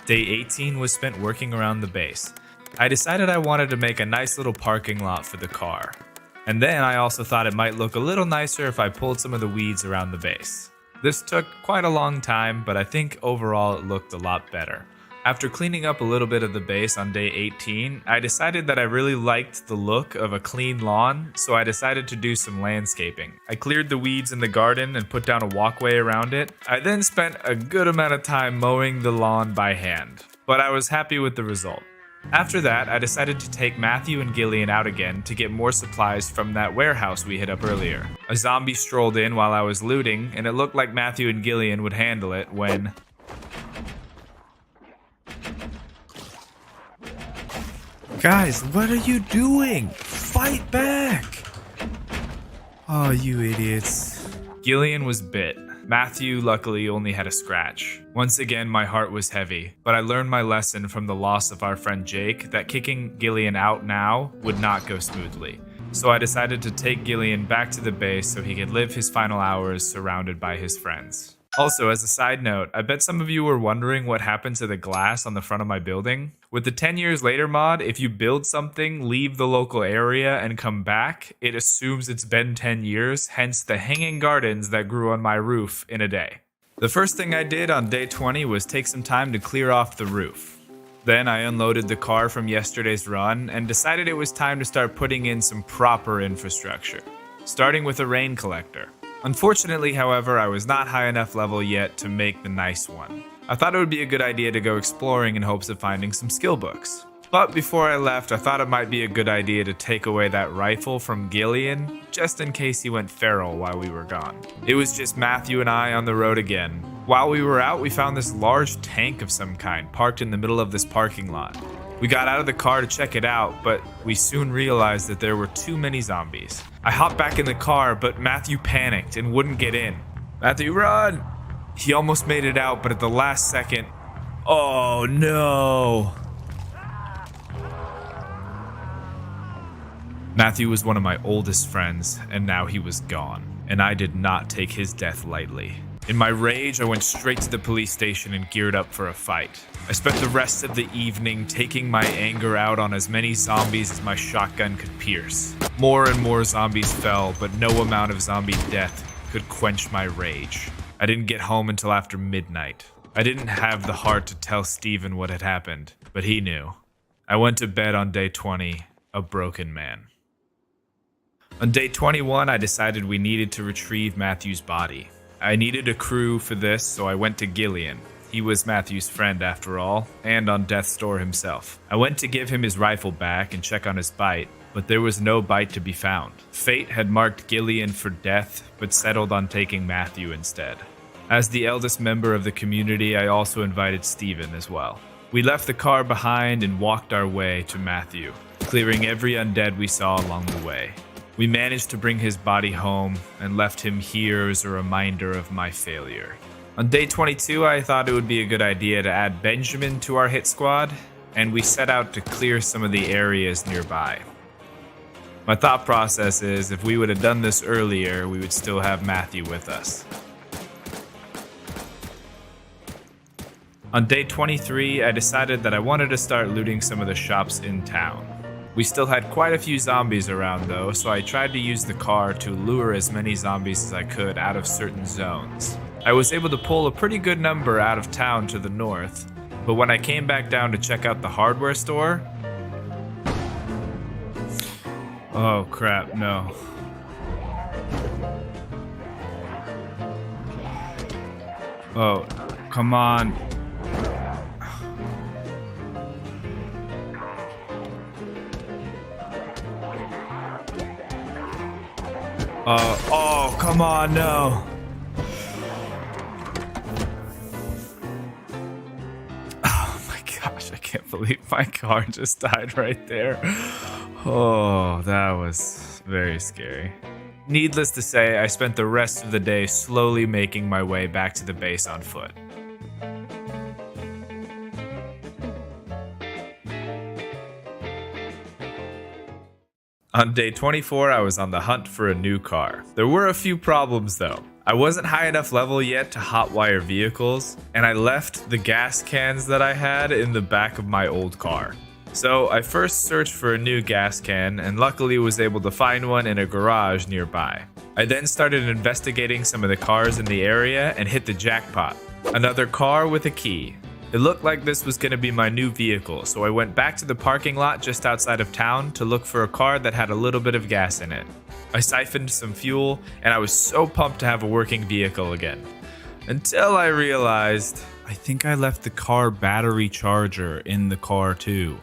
Day 18 was spent working around the base. I decided I wanted to make a nice little parking lot for the car. And then I also thought it might look a little nicer if I pulled some of the weeds around the base. This took quite a long time, but I think overall it looked a lot better. After cleaning up a little bit of the base on day 18, I decided that I really liked the look of a clean lawn, so I decided to do some landscaping. I cleared the weeds in the garden and put down a walkway around it. I then spent a good amount of time mowing the lawn by hand, but I was happy with the result. After that, I decided to take Matthew and Gillian out again to get more supplies from that warehouse we hit up earlier. A zombie strolled in while I was looting, and it looked like Matthew and Gillian would handle it when... Guys, what are you doing? Fight back! Oh, you idiots. Gillian was bit. Matthew luckily only had a scratch. Once again, my heart was heavy, but I learned my lesson from the loss of our friend Jake that kicking Gillian out now would not go smoothly. So I decided to take Gillian back to the base so he could live his final hours surrounded by his friends. Also, as a side note, I bet some of you were wondering what happened to the glass on the front of my building. With the 10 years later mod, if you build something, leave the local area, and come back, it assumes it's been 10 years, hence the hanging gardens that grew on my roof in a day. The first thing I did on day 20 was take some time to clear off the roof. Then I unloaded the car from yesterday's run and decided it was time to start putting in some proper infrastructure, starting with a rain collector. Unfortunately, however, I was not high enough level yet to make the nice one. I thought it would be a good idea to go exploring in hopes of finding some skill books. But before I left, I thought it might be a good idea to take away that rifle from Gillian, just in case he went feral while we were gone. It was just Matthew and I on the road again. While we were out, we found this large tank of some kind parked in the middle of this parking lot. We got out of the car to check it out, but we soon realized that there were too many zombies. I hopped back in the car, but Matthew panicked and wouldn't get in. Matthew, run! He almost made it out, but at the last second, oh no! Matthew was one of my oldest friends, and now he was gone, and I did not take his death lightly. In my rage, I went straight to the police station and geared up for a fight. I spent the rest of the evening taking my anger out on as many zombies as my shotgun could pierce. More and more zombies fell, but no amount of zombie death could quench my rage. I didn't get home until after midnight. I didn't have the heart to tell Steven what had happened, but he knew. I went to bed on day 20, a broken man. On day 21, I decided we needed to retrieve Matthew's body. I needed a crew for this, so I went to Gillian. He was Matthew's friend after all, and on death's door himself. I went to give him his rifle back and check on his bite, but there was no bite to be found. Fate had marked Gillian for death, but settled on taking Matthew instead. As the eldest member of the community, I also invited Steven as well. We left the car behind and walked our way to Matthew, clearing every undead we saw along the way. We managed to bring his body home and left him here as a reminder of my failure. On day 22, I thought it would be a good idea to add Benjamin to our hit squad, and we set out to clear some of the areas nearby. My thought process is, if we would have done this earlier, we would still have Matthew with us. On day 23, I decided that I wanted to start looting some of the shops in town. We still had quite a few zombies around though, so I tried to use the car to lure as many zombies as I could out of certain zones. I was able to pull a pretty good number out of town to the north, but when I came back down to check out the hardware store... Oh crap, no. Oh, come on. Oh, come on, no. Oh my gosh, I can't believe my car just died right there. Oh, that was very scary. Needless to say, I spent the rest of the day slowly making my way back to the base on foot. On day 24, I was on the hunt for a new car. There were a few problems though. I wasn't high enough level yet to hotwire vehicles, and I left the gas cans that I had in the back of my old car. So I first searched for a new gas can and luckily was able to find one in a garage nearby. I then started investigating some of the cars in the area and hit the jackpot. Another car with a key. It looked like this was going to be my new vehicle, so I went back to the parking lot just outside of town to look for a car that had a little bit of gas in it. I siphoned some fuel, and I was so pumped to have a working vehicle again. Until I realized, I think I left the car battery charger in the car too.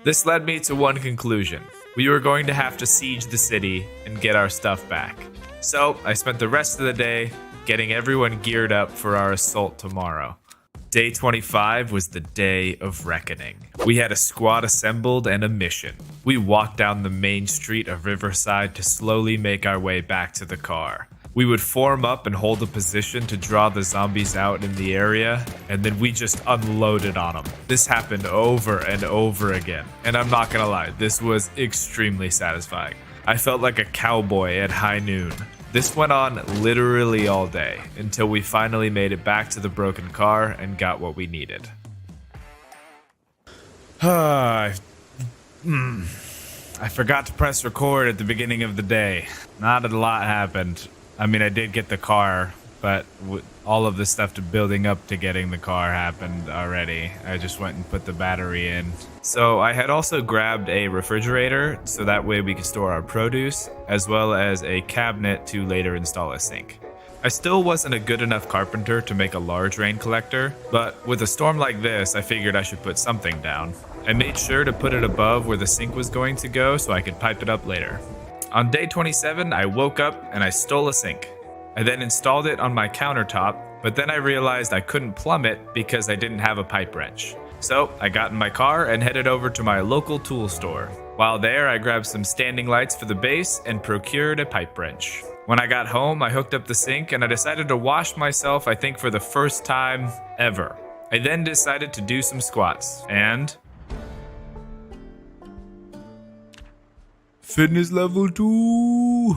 This led me to one conclusion. We were going to have to siege the city and get our stuff back. So I spent the rest of the day getting everyone geared up for our assault tomorrow. Day 25 was the day of reckoning. We had a squad assembled and a mission. We walked down the main street of Riverside to slowly make our way back to the car. We would form up and hold a position to draw the zombies out in the area, and then we just unloaded on them. This happened over and over again, and I'm not gonna lie, this was extremely satisfying. I felt like a cowboy at high noon. This went on literally all day, until we finally made it back to the broken car and got what we needed. I forgot to press record at the beginning of the day. Not a lot happened. I mean, I did get the car, but all of the stuff to building up to getting the car happened already. I just went and put the battery in. So I had also grabbed a refrigerator so that way we could store our produce, as well as a cabinet to later install a sink. I still wasn't a good enough carpenter to make a large rain collector, but with a storm like this, I figured I should put something down. I made sure to put it above where the sink was going to go so I could pipe it up later. On day 27, I woke up and I stole a sink. I then installed it on my countertop, but then I realized I couldn't plumb it because I didn't have a pipe wrench. So I got in my car and headed over to my local tool store. While there, I grabbed some standing lights for the base and procured a pipe wrench. When I got home, I hooked up the sink and I decided to wash myself, I think for the first time ever. I then decided to do some squats and... Fitness level 2.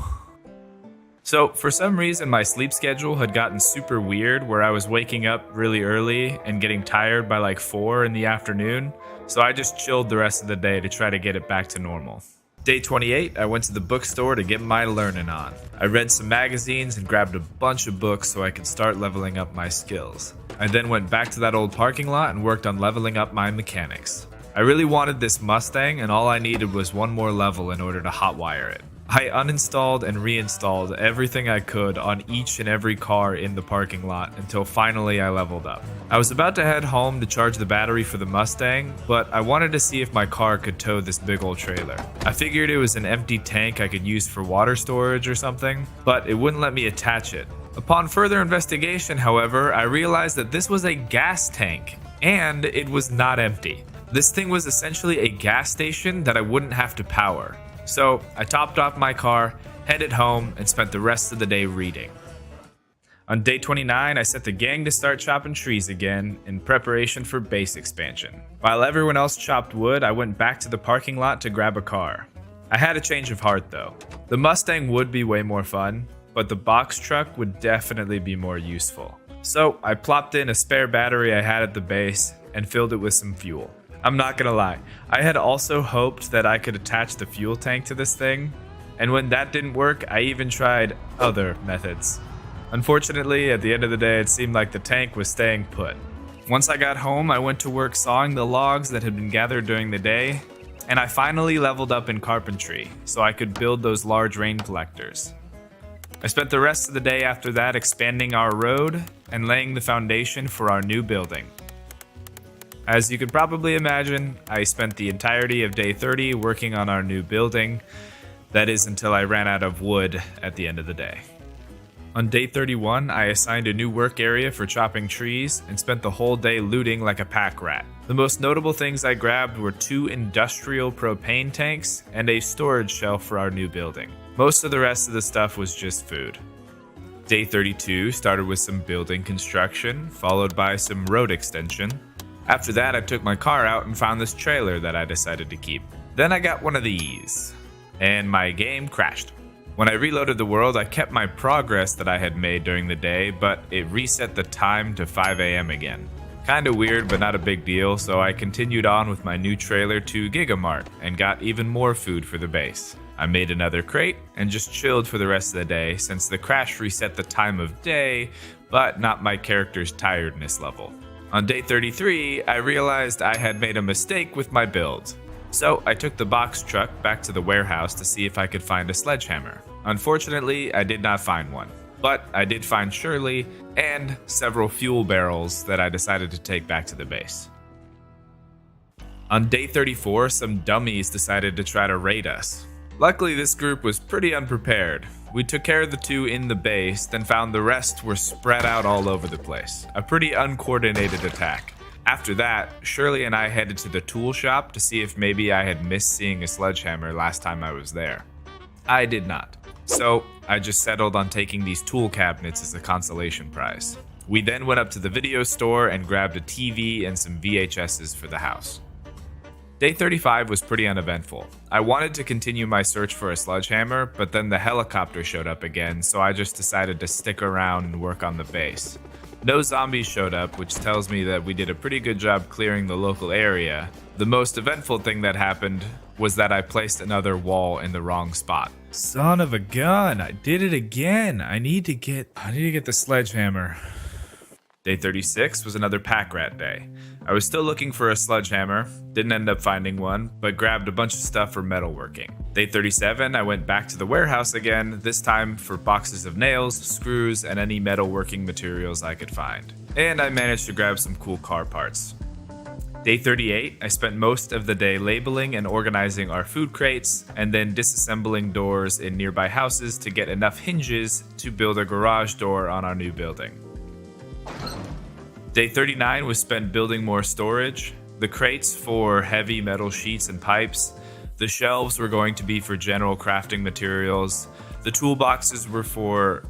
So for some reason my sleep schedule had gotten super weird where I was waking up really early and getting tired by like 4 in the afternoon. So I just chilled the rest of the day to try to get it back to normal. Day 28, I went to the bookstore to get my learning on. I read some magazines and grabbed a bunch of books so I could start leveling up my skills. I then went back to that old parking lot and worked on leveling up my mechanics. I really wanted this Mustang and all I needed was one more level in order to hotwire it. I uninstalled and reinstalled everything I could on each and every car in the parking lot until finally I leveled up. I was about to head home to charge the battery for the Mustang, but I wanted to see if my car could tow this big old trailer. I figured it was an empty tank I could use for water storage or something, but it wouldn't let me attach it. Upon further investigation, however, I realized that this was a gas tank, and it was not empty. This thing was essentially a gas station that I wouldn't have to power. So I topped off my car, headed home, and spent the rest of the day reading. On day 29, I set the gang to start chopping trees again in preparation for base expansion. While everyone else chopped wood, I went back to the parking lot to grab a car. I had a change of heart though. The Mustang would be way more fun, but the box truck would definitely be more useful. So I plopped in a spare battery I had at the base and filled it with some fuel. I'm not gonna lie, I had also hoped that I could attach the fuel tank to this thing, and when that didn't work, I even tried other methods. Unfortunately, at the end of the day, it seemed like the tank was staying put. Once I got home, I went to work sawing the logs that had been gathered during the day, and I finally leveled up in carpentry, so I could build those large rain collectors. I spent the rest of the day after that expanding our road and laying the foundation for our new building. As you could probably imagine, I spent the entirety of day 30 working on our new building. That is until I ran out of wood at the end of the day. On day 31, I assigned a new work area for chopping trees and spent the whole day looting like a pack rat. The most notable things I grabbed were 2 industrial propane tanks and a storage shelf for our new building. Most of the rest of the stuff was just food. Day 32 started with some building construction, followed by some road extension. After that, I took my car out and found this trailer that I decided to keep. Then I got one of these, and my game crashed. When I reloaded the world, I kept my progress that I had made during the day, but it reset the time to 5 AM again. Kinda weird, but not a big deal, so I continued on with my new trailer to Gigamart and got even more food for the base. I made another crate and just chilled for the rest of the day since the crash reset the time of day, but not my character's tiredness level. On day 33, I realized I had made a mistake with my build. So I took the box truck back to the warehouse to see if I could find a sledgehammer. Unfortunately, I did not find one, but I did find Shirley and several fuel barrels that I decided to take back to the base. On day 34, some dummies decided to try to raid us. Luckily, this group was pretty unprepared. We took care of the 2 in the base, then found the rest were spread out all over the place. A pretty uncoordinated attack. After that, Shirley and I headed to the tool shop to see if maybe I had missed seeing a sledgehammer last time I was there. I did not. So I just settled on taking these tool cabinets as a consolation prize. We then went up to the video store and grabbed a TV and some VHSs for the house. Day 35 was pretty uneventful. I wanted to continue my search for a sledgehammer, but then the helicopter showed up again, so I just decided to stick around and work on the base. No zombies showed up, which tells me that we did a pretty good job clearing the local area. The most eventful thing that happened was that I placed another wall in the wrong spot. Son of a gun, I did it again. I need to get the sledgehammer. Day 36 was another pack rat day. I was still looking for a sledgehammer, didn't end up finding one, but grabbed a bunch of stuff for metalworking. Day 37, I went back to the warehouse again, this time for boxes of nails, screws, and any metalworking materials I could find. And I managed to grab some cool car parts. Day 38, I spent most of the day labeling and organizing our food crates, and then disassembling doors in nearby houses to get enough hinges to build a garage door on our new building. Day 39 was spent building more storage, the crates for heavy metal sheets and pipes, the shelves were going to be for general crafting materials, the toolboxes were for,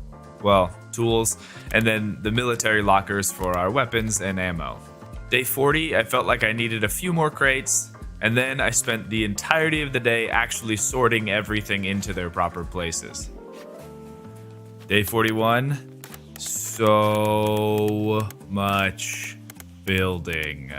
well, tools, and then the military lockers for our weapons and ammo. Day 40, I felt like I needed a few more crates, and then I spent the entirety of the day actually sorting everything into their proper places. Day 41, so much building.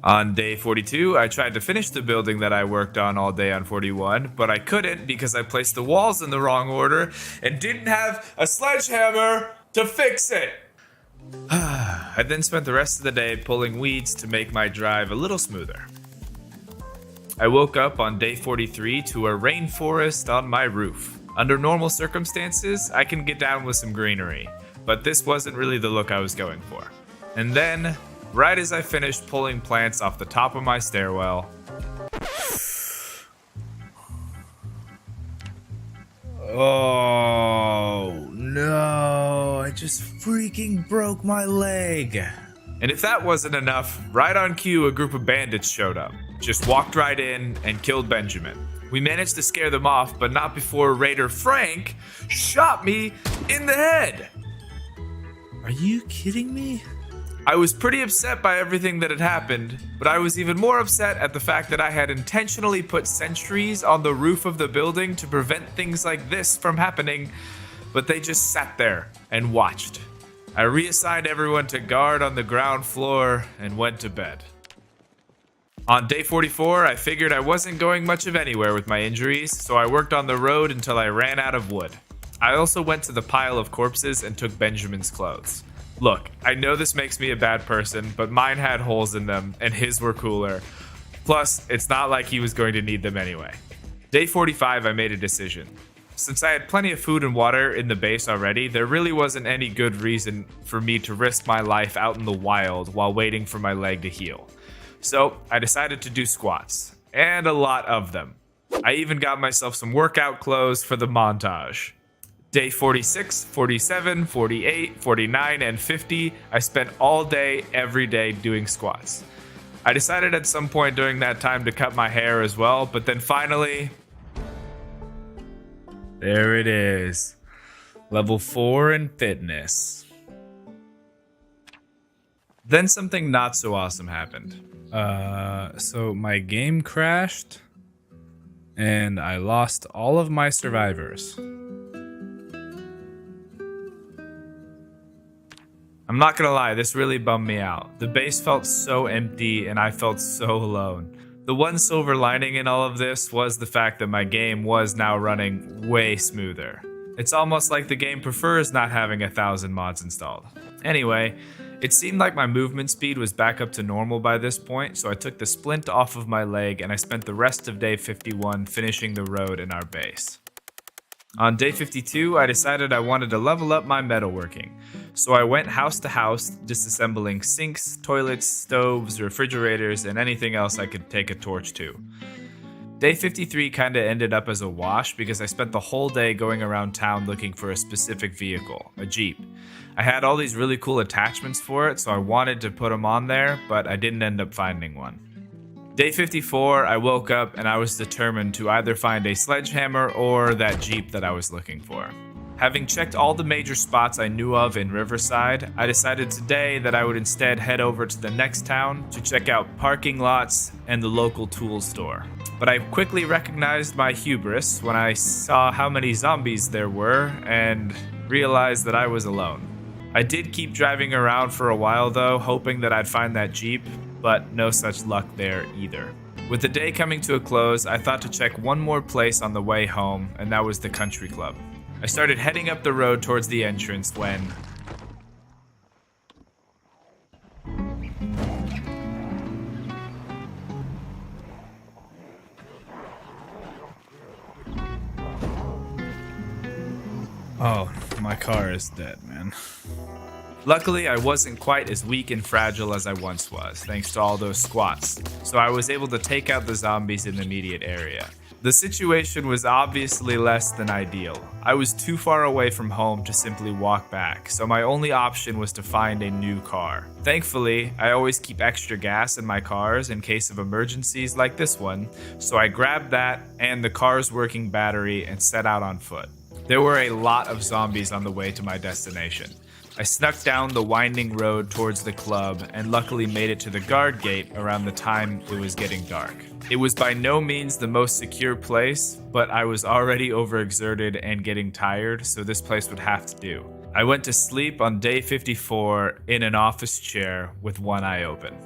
On day 42, I tried to finish the building that I worked on all day on 41, but I couldn't because I placed the walls in the wrong order and didn't have a sledgehammer to fix it. I then spent the rest of the day pulling weeds to make my drive a little smoother. I woke up on day 43 to a rainforest on my roof. Under normal circumstances, I can get down with some greenery, but this wasn't really the look I was going for. And then, right as I finished pulling plants off the top of my stairwell, oh no, I just freaking broke my leg. And if that wasn't enough, right on cue, a group of bandits showed up. Just walked right in and killed Benjamin. We managed to scare them off, but not before Raider Frank shot me in the head. Are you kidding me? I was pretty upset by everything that had happened, but I was even more upset at the fact that I had intentionally put sentries on the roof of the building to prevent things like this from happening, but they just sat there and watched. I reassigned everyone to guard on the ground floor and went to bed. On day 44, I figured I wasn't going much of anywhere with my injuries, so I worked on the road until I ran out of wood. I also went to the pile of corpses and took Benjamin's clothes. Look, I know this makes me a bad person, but mine had holes in them, and his were cooler. Plus, it's not like he was going to need them anyway. Day 45, I made a decision. Since I had plenty of food and water in the base already, there really wasn't any good reason for me to risk my life out in the wild while waiting for my leg to heal. So I decided to do squats, and a lot of them. I even got myself some workout clothes for the montage. Day 46, 47, 48, 49, and 50, I spent all day, every day doing squats. I decided at some point during that time to cut my hair as well, but then finally, there it is. Level 4 in fitness. Then something not so awesome happened. So my game crashed, and I lost all of my survivors. I'm not gonna lie, this really bummed me out. The base felt so empty, and I felt so alone. The one silver lining in all of this was the fact that my game was now running way smoother. It's almost like the game prefers not having 1,000 mods installed. Anyway, it seemed like my movement speed was back up to normal by this point, so I took the splint off of my leg and I spent the rest of day 51 finishing the road in our base. On day 52, I decided I wanted to level up my metalworking, so I went house to house disassembling sinks, toilets, stoves, refrigerators, and anything else I could take a torch to. Day 53 kinda ended up as a wash because I spent the whole day going around town looking for a specific vehicle, a Jeep. I had all these really cool attachments for it, so I wanted to put them on there, but I didn't end up finding one. Day 54, I woke up and I was determined to either find a sledgehammer or that Jeep that I was looking for. Having checked all the major spots I knew of in Riverside, I decided today that I would instead head over to the next town to check out parking lots and the local tool store. But I quickly recognized my hubris when I saw how many zombies there were and realized that I was alone. I did keep driving around for a while though, hoping that I'd find that Jeep, but no such luck there either. With the day coming to a close, I thought to check one more place on the way home, and that was the country club. I started heading up the road towards the entrance when... Oh, my car is dead, man. Luckily, I wasn't quite as weak and fragile as I once was, thanks to all those squats, so I was able to take out the zombies in the immediate area. The situation was obviously less than ideal. I was too far away from home to simply walk back, so my only option was to find a new car. Thankfully, I always keep extra gas in my cars in case of emergencies like this one, so I grabbed that and the car's working battery and set out on foot. There were a lot of zombies on the way to my destination. I snuck down the winding road towards the club and luckily made it to the guard gate around the time it was getting dark. It was by no means the most secure place, but I was already overexerted and getting tired, so this place would have to do. I went to sleep on day 54 in an office chair with one eye open.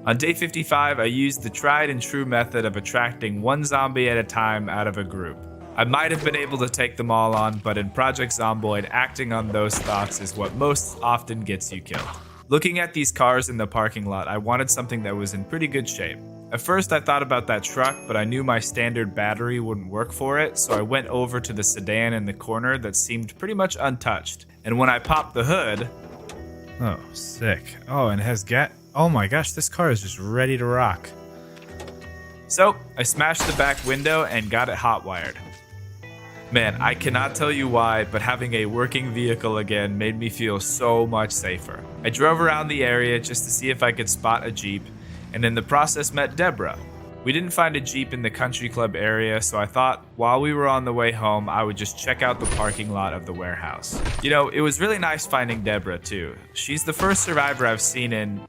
On day 55, I used the tried and true method of attracting one zombie at a time out of a group. I might have been able to take them all on, but in Project Zomboid, acting on those thoughts is what most often gets you killed. Looking at these cars in the parking lot, I wanted something that was in pretty good shape. At first I thought about that truck, but I knew my standard battery wouldn't work for it, so I went over to the sedan in the corner that seemed pretty much untouched. And when I popped the hood... Oh, sick. Oh, and it has oh my gosh, this car is just ready to rock. So, I smashed the back window and got it hotwired. Man, I cannot tell you why, but having a working vehicle again made me feel so much safer. I drove around the area just to see if I could spot a Jeep, and in the process met Deborah. We didn't find a Jeep in the country club area, so I thought while we were on the way home, I would just check out the parking lot of the warehouse. You know, it was really nice finding Deborah too. She's the first survivor I've seen in...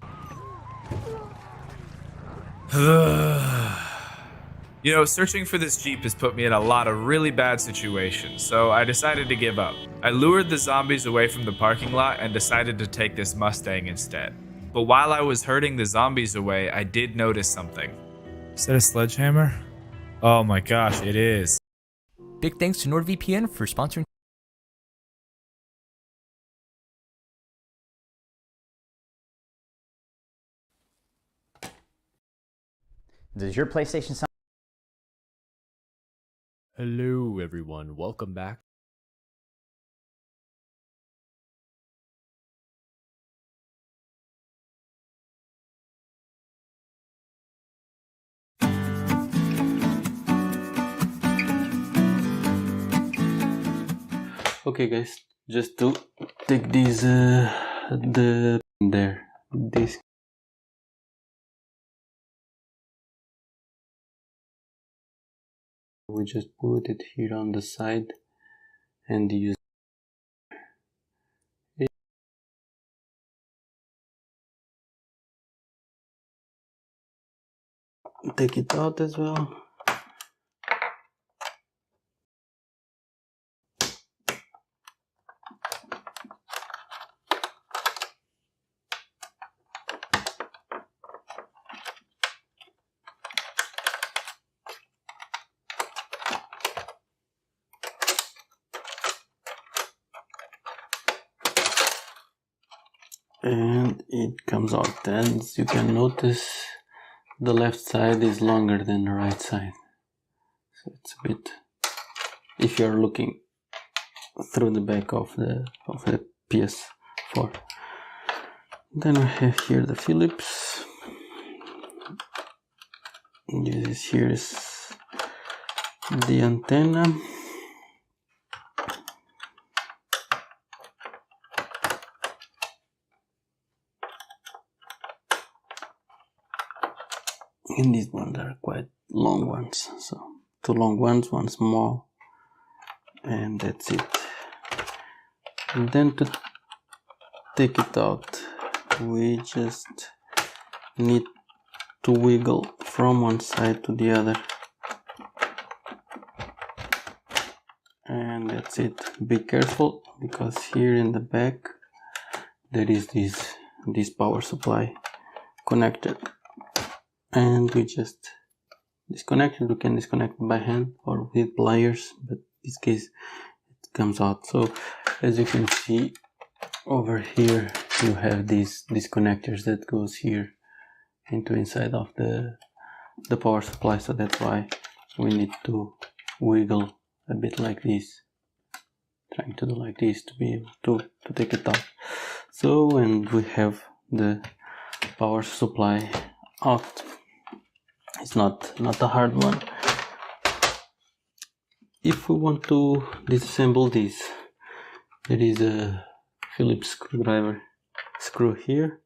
You know, searching for this Jeep has put me in a lot of really bad situations, so I decided to give up. I lured the zombies away from the parking lot and decided to take this Mustang instead. But while I was herding the zombies away, I did notice something. Is that a sledgehammer? Oh my gosh, it is.
Big thanks to NordVPN for sponsoring.
Does your PlayStation sound?
Hello everyone, welcome back.
Okay guys, just to take these this we just put it here on the side and use it. Take it out as well. And it comes out, and as you can notice the left side is longer than the right side, so it's a bit, if you're looking through the back of the PS4. Then we have here the Phillips. Here's the antenna. and these ones are quite long ones, so 2 long ones, 1 small, and that's it. And then to take it out, we just need to wiggle from one side to the other, and that's it. Be careful, because here in the back there is this power supply connected, and we just disconnect it. You can disconnect it by hand or with pliers, but in this case it comes out. So as you can see over here, you have these connectors that goes here into inside of the power supply, so that's why we need to wiggle a bit like this, trying to do like this to be able to take it out. So, and we have the power supply out. It's not a hard one. If we want to disassemble this, there is a Phillips screwdriver screw here.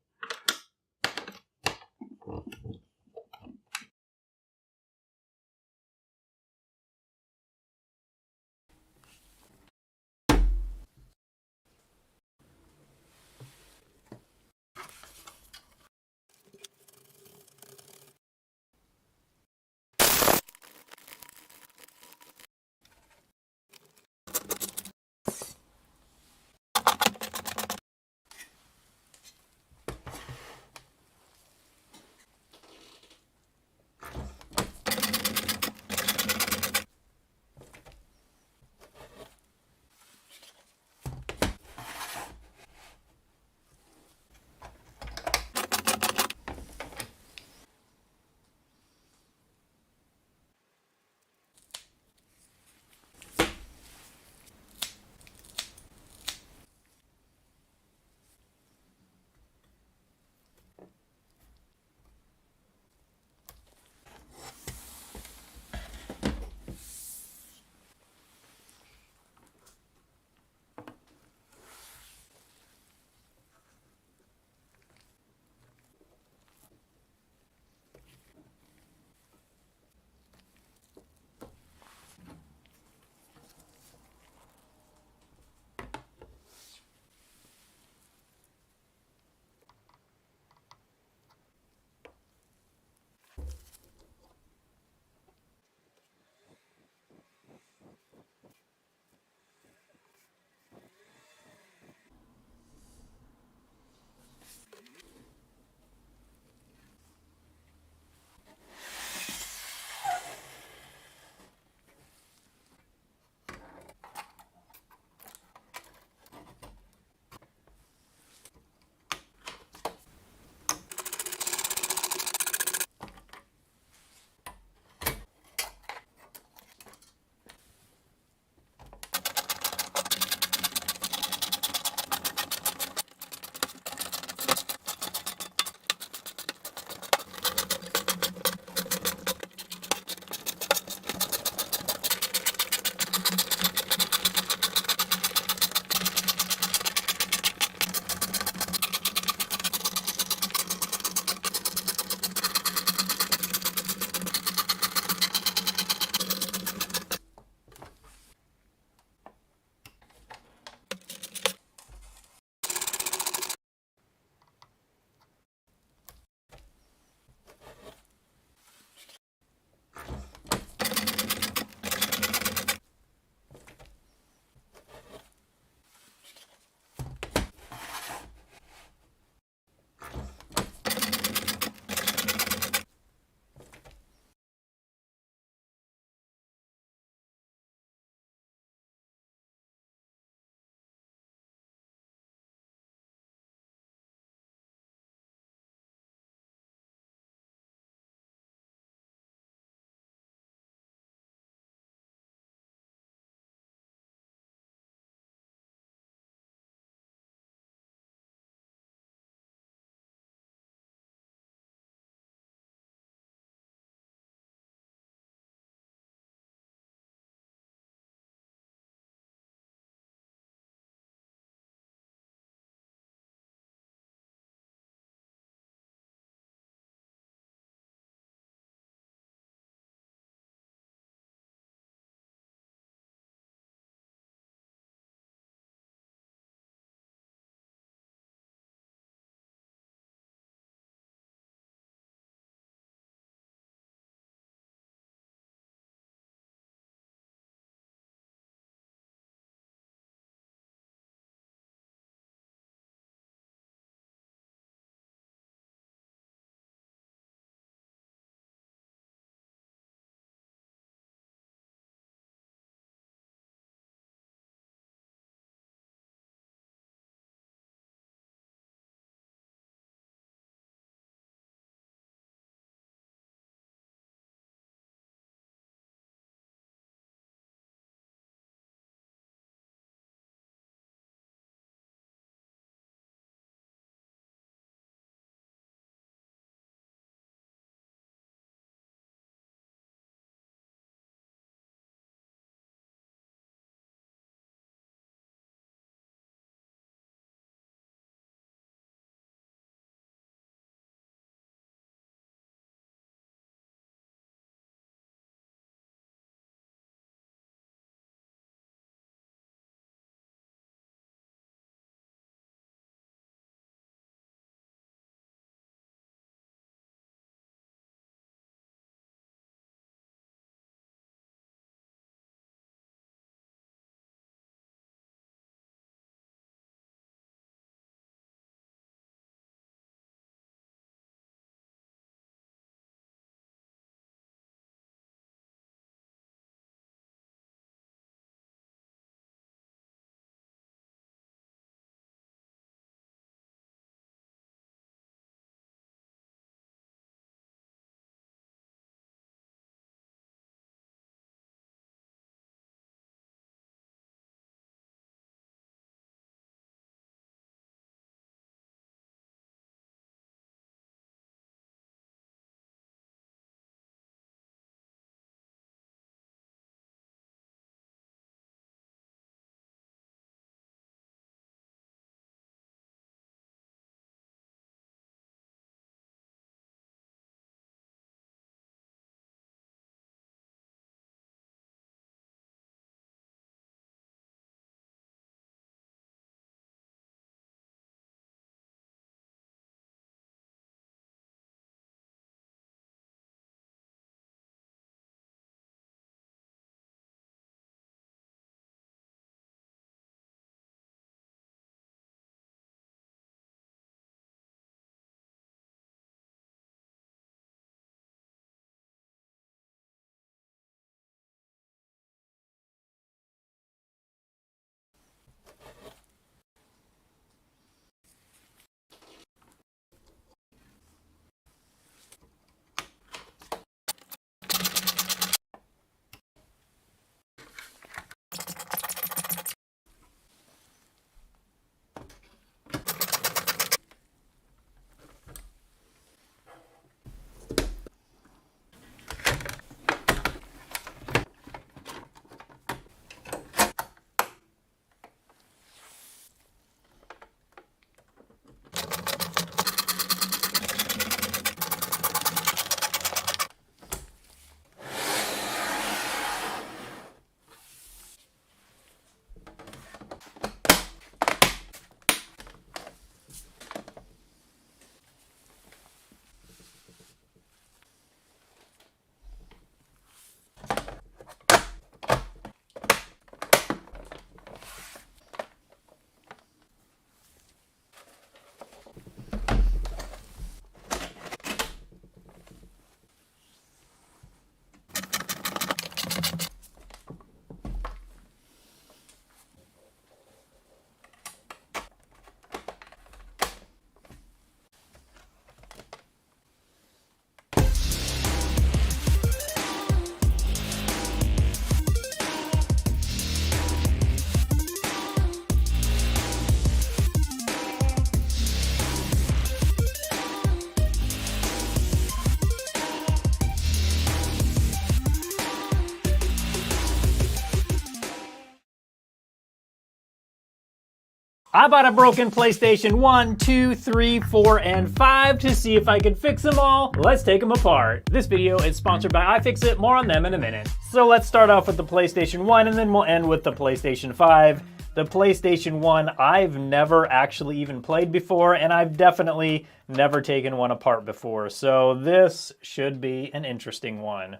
I bought a broken PlayStation 1, 2, 3, 4, and 5 to see if I could fix them all. Let's take them apart. This video is sponsored by iFixit. More on them in a minute. So let's start off with the PlayStation 1 and then we'll end with the PlayStation 5. The PlayStation 1 I've never actually even played before, and I've definitely never taken one apart before. So this should be an interesting one.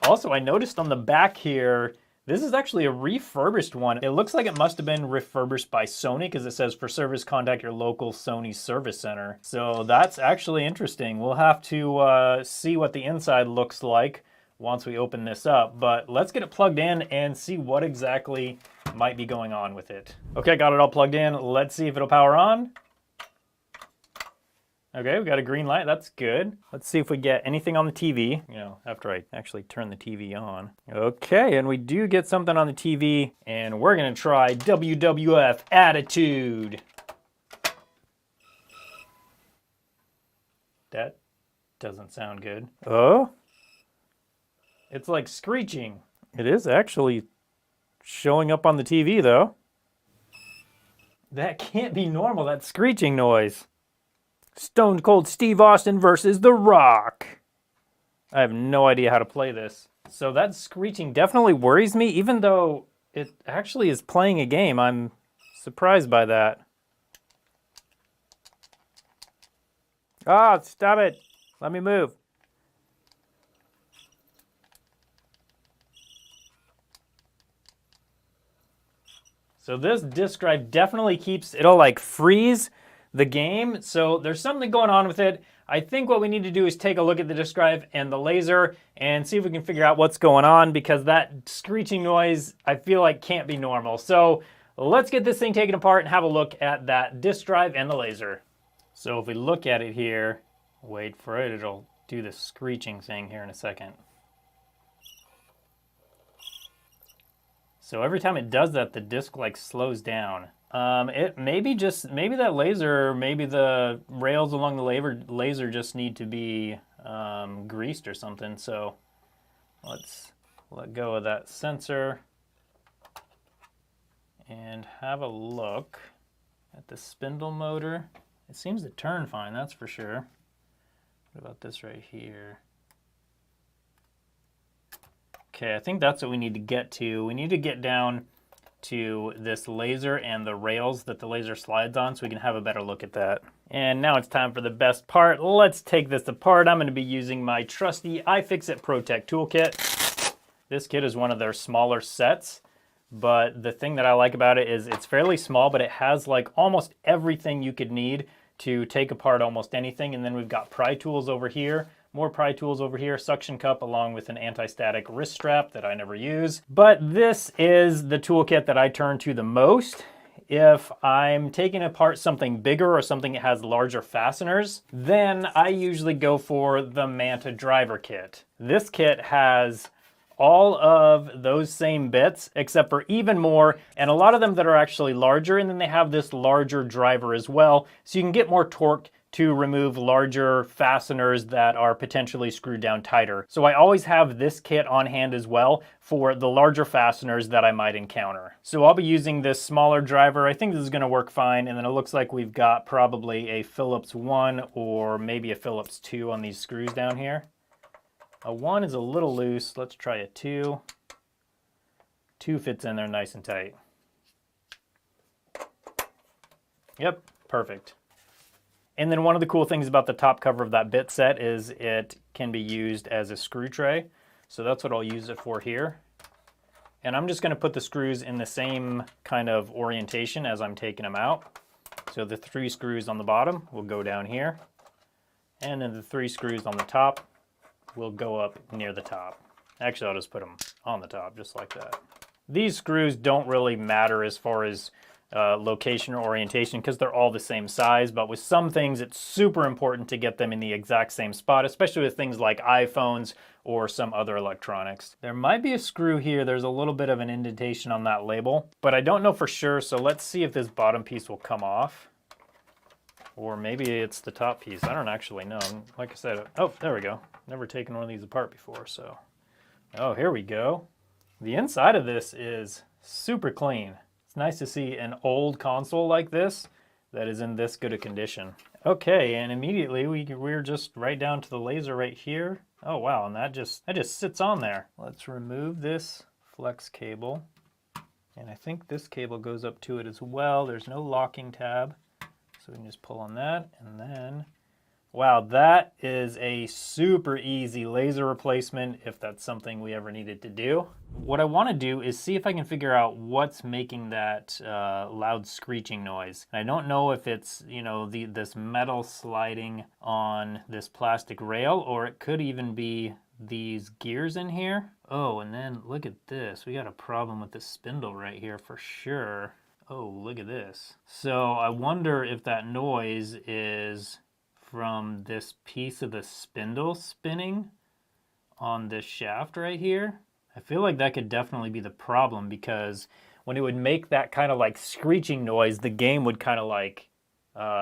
Also, I noticed on the back here, this is actually a refurbished one. It looks like it must have been refurbished by Sony because it says for service, contact your local Sony service center. So that's actually interesting. We'll have to see what the inside looks like once we open this up. But let's get it plugged in and see what exactly might be going on with it. Okay, got it all plugged in. Let's see if it'll power on. Okay, we got a green light, that's good. Let's see if we get anything on the TV, after I actually turn the TV on. Okay, and we do get something on the TV, and we're gonna try WWF Attitude. That doesn't sound good. Oh? It's like screeching. It is actually showing up on the TV though. That can't be normal, that screeching noise. Stone Cold Steve Austin versus The Rock. I have no idea how to play this. So that screeching definitely worries me, even though it actually is playing a game. I'm surprised by that. Ah, stop it. Let me move. So this disk drive definitely it'll like freeze the game, so there's something going on with it. I think what we need to do is take a look at the disk drive and the laser and see if we can figure out what's going on, because that screeching noise I feel like can't be normal. So let's get this thing taken apart and have a look at that disk drive and the laser. So if we look at it here, wait for it, it'll do the screeching thing here in a second. So every time it does that, the disk like slows down. It maybe that laser, maybe the rails along the laser just need to be greased or something. So let's let go of that sensor and have a look at the spindle motor. It seems to turn fine, that's for sure. What about this right here? Okay, I think that's what we need to get to. We need to get down to this laser and the rails that the laser slides on so we can have a better look at that. And now it's time for the best part. Let's take this apart. I'm going to be using my trusty iFixit ProTech toolkit. This kit is one of their smaller sets, but the thing that I like about it is it's fairly small, but it has like almost everything you could need to take apart almost anything. And then we've got pry tools over here. More pry tools over here, suction cup along with an anti-static wrist strap that I never use. But this is the toolkit that I turn to the most. If I'm taking apart something bigger or something that has larger fasteners, then I usually go for the Manta driver kit. This kit has all of those same bits, except for even more, and a lot of them that are actually larger, and then they have this larger driver as well, so you can get more torque to remove larger fasteners that are potentially screwed down tighter. So I always have this kit on hand as well for the larger fasteners that I might encounter. So I'll be using this smaller driver. I think this is gonna work fine, and then it looks like we've got probably a Phillips 1 or maybe a Phillips 2 on these screws down here. A 1 is a little loose. Let's try a 2. 2 fits in there nice and tight. Yep, perfect. And then one of the cool things about the top cover of that bit set is it can be used as a screw tray. So that's what I'll use it for here. And I'm just gonna put the screws in the same kind of orientation as I'm taking them out. So the 3 screws on the bottom will go down here. And then the 3 screws on the top will go up near the top. Actually, I'll just put them on the top, just like that. These screws don't really matter as far as location or orientation because they're all the same size, but with some things it's super important to get them in the exact same spot, especially with things like iPhones or some other electronics. There might be a screw here. There's a little bit of an indentation on that label, but I don't know for sure, so let's see if this bottom piece will come off. Or maybe it's the top piece. I don't actually know. Like I said, oh, there we go. Never taken one of these apart before, so. Oh, here we go. The inside of this is super clean. It's nice to see an old console like this that is in this good a condition. Okay, and immediately we're just right down to the laser right here. Oh wow, and that just sits on there. Let's remove this flex cable. And I think this cable goes up to it as well. There's no locking tab. So we can just pull on that, and then, wow, that is a super easy laser replacement if that's something we ever needed to do. What I want to do is see if I can figure out what's making that loud screeching noise. I don't know if it's, you know, this metal sliding on this plastic rail, or it could even be these gears in here. Oh, and then look at this. We got a problem with this spindle right here for sure. Oh, look at this. So I wonder if that noise is from this piece of the spindle spinning on this shaft right here. I feel like that could definitely be the problem, because when it would make that kind of like screeching noise, the game would kind of like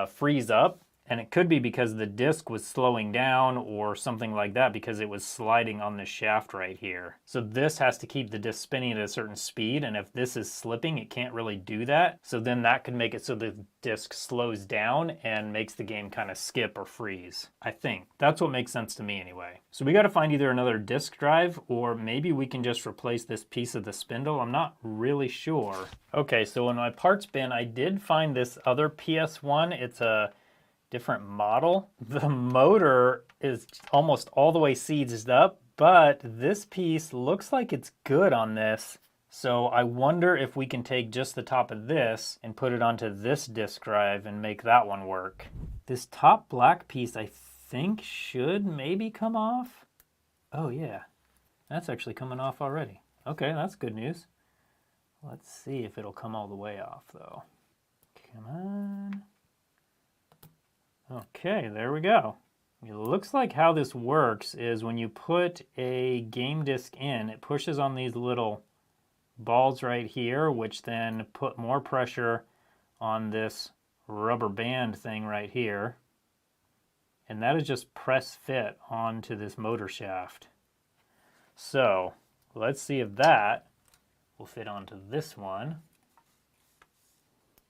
freeze up. And it could be because the disc was slowing down or something like that, because it was sliding on the shaft right here. So this has to keep the disc spinning at a certain speed, and if this is slipping, it can't really do that. So then that could make it so the disc slows down and makes the game kind of skip or freeze. I think that's what makes sense to me anyway. So we got to find either another disc drive, or maybe we can just replace this piece of the spindle. I'm not really sure. Okay, so in my parts bin, I did find this other PS1. It's a different model. The motor is almost all the way seized up, but this piece looks like it's good on this. So I wonder if we can take just the top of this and put it onto this disk drive and make that one work. This top black piece I think should maybe come off. Oh yeah, that's actually coming off already. Okay, that's good news. Let's see if it'll come all the way off though. Come on. Okay, there we go. It looks like how this works is when you put a game disc in, it pushes on these little balls right here, which then put more pressure on this rubber band thing right here. And that is just press fit onto this motor shaft. So let's see if that will fit onto this one.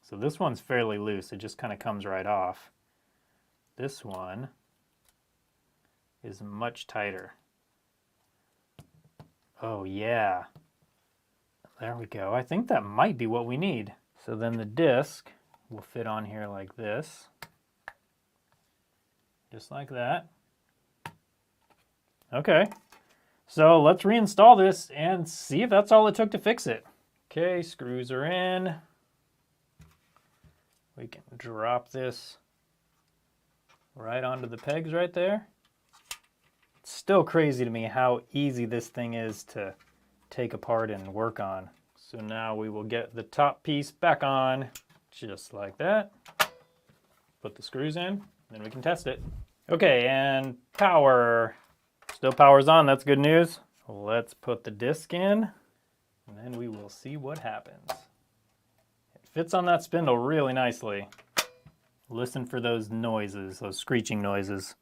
So this one's fairly loose. It just kind of comes right off. This one is much tighter. Oh yeah. There we go. I think that might be what we need. So then the disc will fit on here like this. Just like that. Okay. So let's reinstall this and see if that's all it took to fix it. Okay, screws are in. We can drop this right onto the pegs right there. It's still crazy to me how easy this thing is to take apart and work on. So now we will get the top piece back on, just like that. Put the screws in, then we can test it. Okay, and power. Still power's on, that's good news. Let's put the disc in, and then we will see what happens. It fits on that spindle really nicely. Listen for those noises, those screeching noises.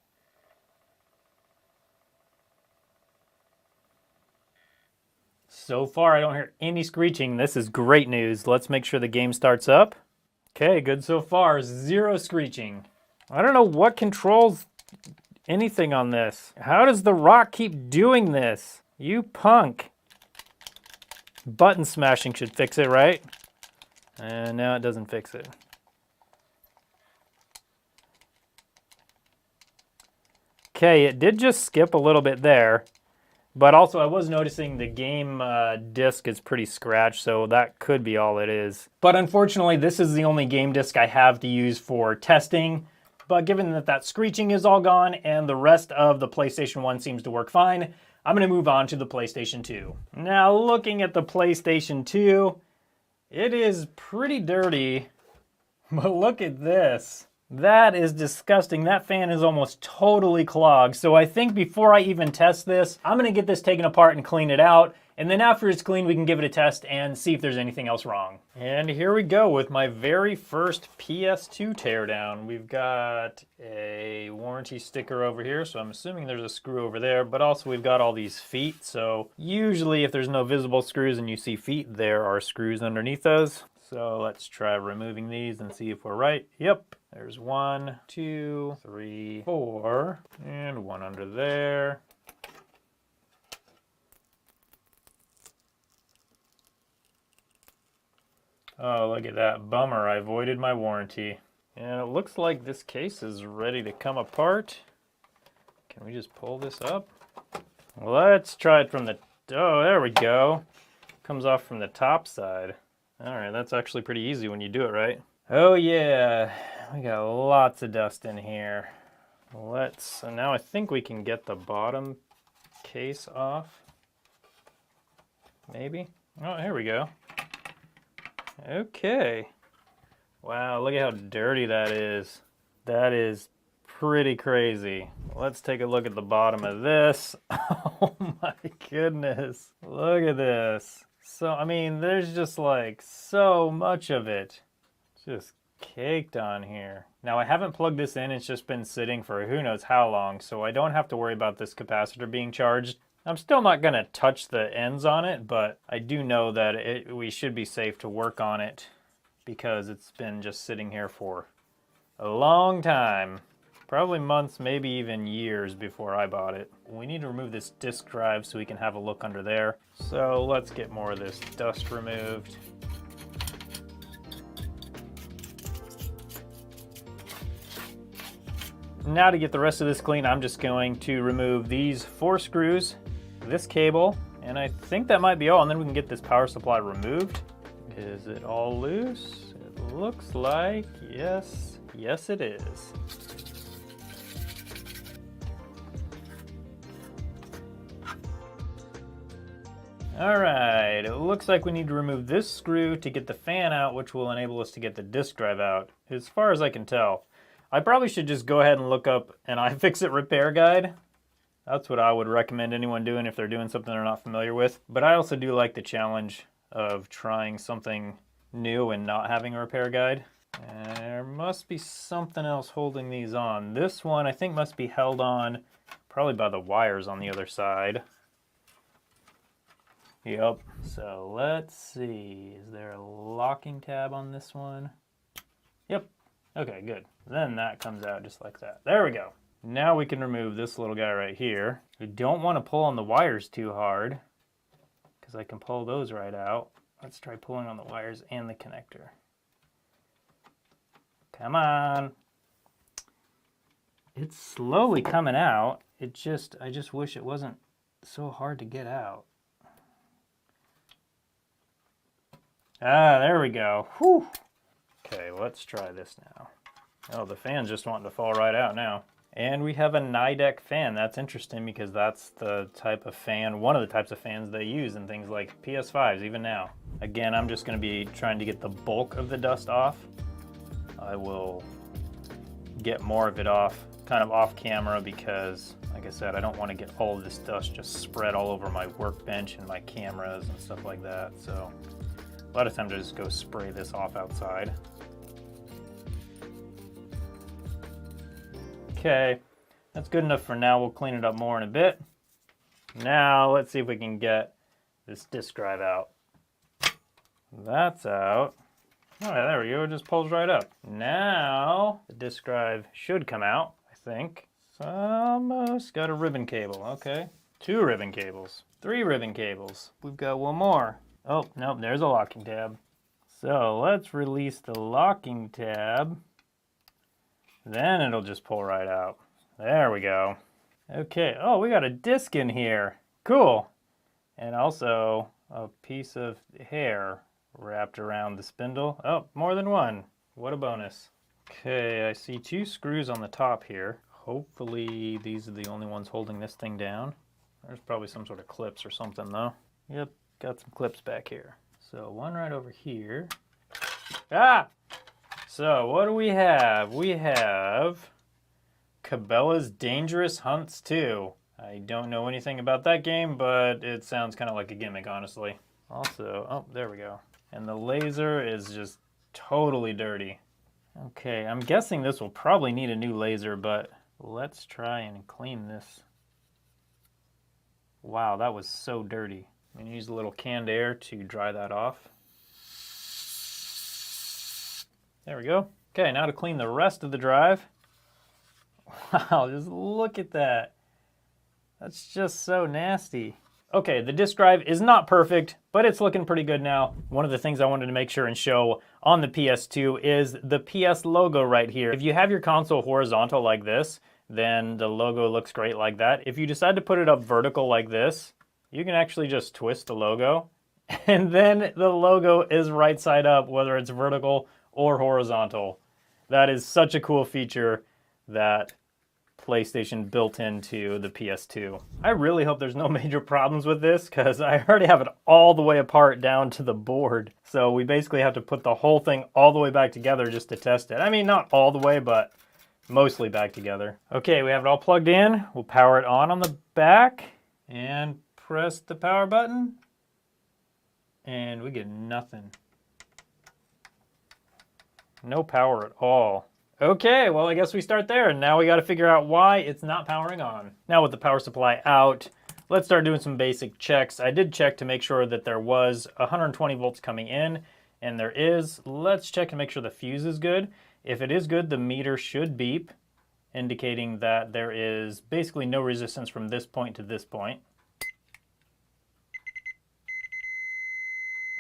So far, I don't hear any screeching. This is great news. Let's make sure the game starts up. Okay, good so far. Zero screeching. I don't know what controls anything on this. How does the rock keep doing this? You punk. Button smashing should fix it, right? And now it doesn't fix it. Okay, it did just skip a little bit there, but also I was noticing the game disc is pretty scratched, so that could be all it is. But unfortunately, this is the only game disc I have to use for testing, but given that that screeching is all gone and the rest of the PlayStation 1 seems to work fine, I'm going to move on to the PlayStation 2. Now, looking at the PlayStation 2, it is pretty dirty, but look at this. That is disgusting. That fan is almost totally clogged. So I think before I even test this, I'm going to get this taken apart and clean it out. And then after it's clean, we can give it a test and see if there's anything else wrong. And here we go with my very first PS2 teardown. We've got a warranty sticker over here, so I'm assuming there's a screw over there, but also we've got all these feet. So usually if there's no visible screws and you see feet, there are screws underneath those. So let's try removing these and see if we're right. Yep, there's 1, 2, 3, 4, and one under there. Oh, look at that. Bummer, I voided my warranty. And it looks like this case is ready to come apart. Can we just pull this up? Let's try it from the... Oh, there we go. Comes off from the top side. All right, that's actually pretty easy when you do it right. Oh yeah, we got lots of dust in here. So now I think we can get the bottom case off. Maybe? Oh, here we go. Okay. Wow, look at how dirty that is. That is pretty crazy. Let's take a look at the bottom of this. Oh my goodness. Look at this. So, I mean, there's just like so much of it. Just caked on here. Now, I haven't plugged this in. It's just been sitting for who knows how long, so I don't have to worry about this capacitor being charged. I'm still not going to touch the ends on it, but I do know that we should be safe to work on it because it's been just sitting here for a long time. Probably months, maybe even years before I bought it. We need to remove this disk drive so we can have a look under there. So let's get more of this dust removed. Now to get the rest of this clean, I'm just going to remove these 4 screws, this cable, and I think that might be all, and then we can get this power supply removed. Is it all loose? It looks like, yes. Yes, it is. All right, it looks like we need to remove this screw to get the fan out, which will enable us to get the disk drive out, as far as I can tell. I probably should just go ahead and look up an iFixit repair guide. That's what I would recommend anyone doing if they're doing something they're not familiar with. But I also do like the challenge of trying something new and not having a repair guide. And there must be something else holding these on. This one I think must be held on probably by the wires on the other side. Yep. So let's see. Is there a locking tab on this one? Yep. Okay, good. Then that comes out just like that. There we go. Now we can remove this little guy right here. We don't want to pull on the wires too hard because I can pull those right out. Let's try pulling on the wires and the connector. Come on. It's slowly coming out. I just wish it wasn't so hard to get out. Ah, there we go. Whew. Okay, let's try this now. Oh, the fan's just wanting to fall right out now. And we have a Nidec fan. That's interesting because that's the type of fan, one of the types of fans they use in things like PS5s, even now. Again, I'm just going to be trying to get the bulk of the dust off. I will get more of it off, kind of off camera because, like I said, I don't want to get all of this dust just spread all over my workbench and my cameras and stuff like that. So a lot of times I just go spray this off outside. Okay, that's good enough for now. We'll clean it up more in a bit. Now let's see if we can get this disk drive out. That's out. All right, there we go. It just pulls right up. Now the disk drive should come out, I think. It's almost got a ribbon cable. Okay, 2 ribbon cables, 3 ribbon cables. We've got one more. Oh, nope, there's a locking tab. So let's release the locking tab. Then it'll just pull right out. There we go. Okay, oh, we got a disc in here. Cool. And also a piece of hair wrapped around the spindle. Oh, more than one. What a bonus. Okay, I see 2 screws on the top here. Hopefully these are the only ones holding this thing down. There's probably some sort of clips or something though. Yep, got some clips back here. So one right over here. Ah! So what do we have? We have Cabela's Dangerous Hunts 2. I don't know anything about that game, but it sounds kind of like a gimmick, honestly. Also, oh, there we go. And the laser is just totally dirty. Okay, I'm guessing this will probably need a new laser, but let's try and clean this. Wow, that was so dirty. I'm gonna use a little canned air to dry that off. There we go. Okay, now to clean the rest of the drive. Wow, just look at that. That's just so nasty. Okay, the disk drive is not perfect, but it's looking pretty good now. One of the things I wanted to make sure and show on the PS2 is the PS logo right here. If you have your console horizontal like this, then the logo looks great like that. If you decide to put it up vertical like this, you can actually just twist the logo, and then the logo is right side up, whether it's vertical or horizontal. That is such a cool feature that PlayStation built into the PS2. I really hope there's no major problems with this because I already have it all the way apart down to the board. So we basically have to put the whole thing all the way back together just to test it. I mean, not all the way, but mostly back together. Okay, we have it all plugged in. We'll power it on the back and press the power button. And we get nothing. No power at all. Okay, well, I guess we start there, and now we got to figure out why it's not powering on. Now with the power supply out, let's start doing some basic checks. I did check to make sure that there was 120 volts coming in, and there is. Let's check to make sure the fuse is good. If it is good, the meter should beep, indicating that there is basically no resistance from this point to this point.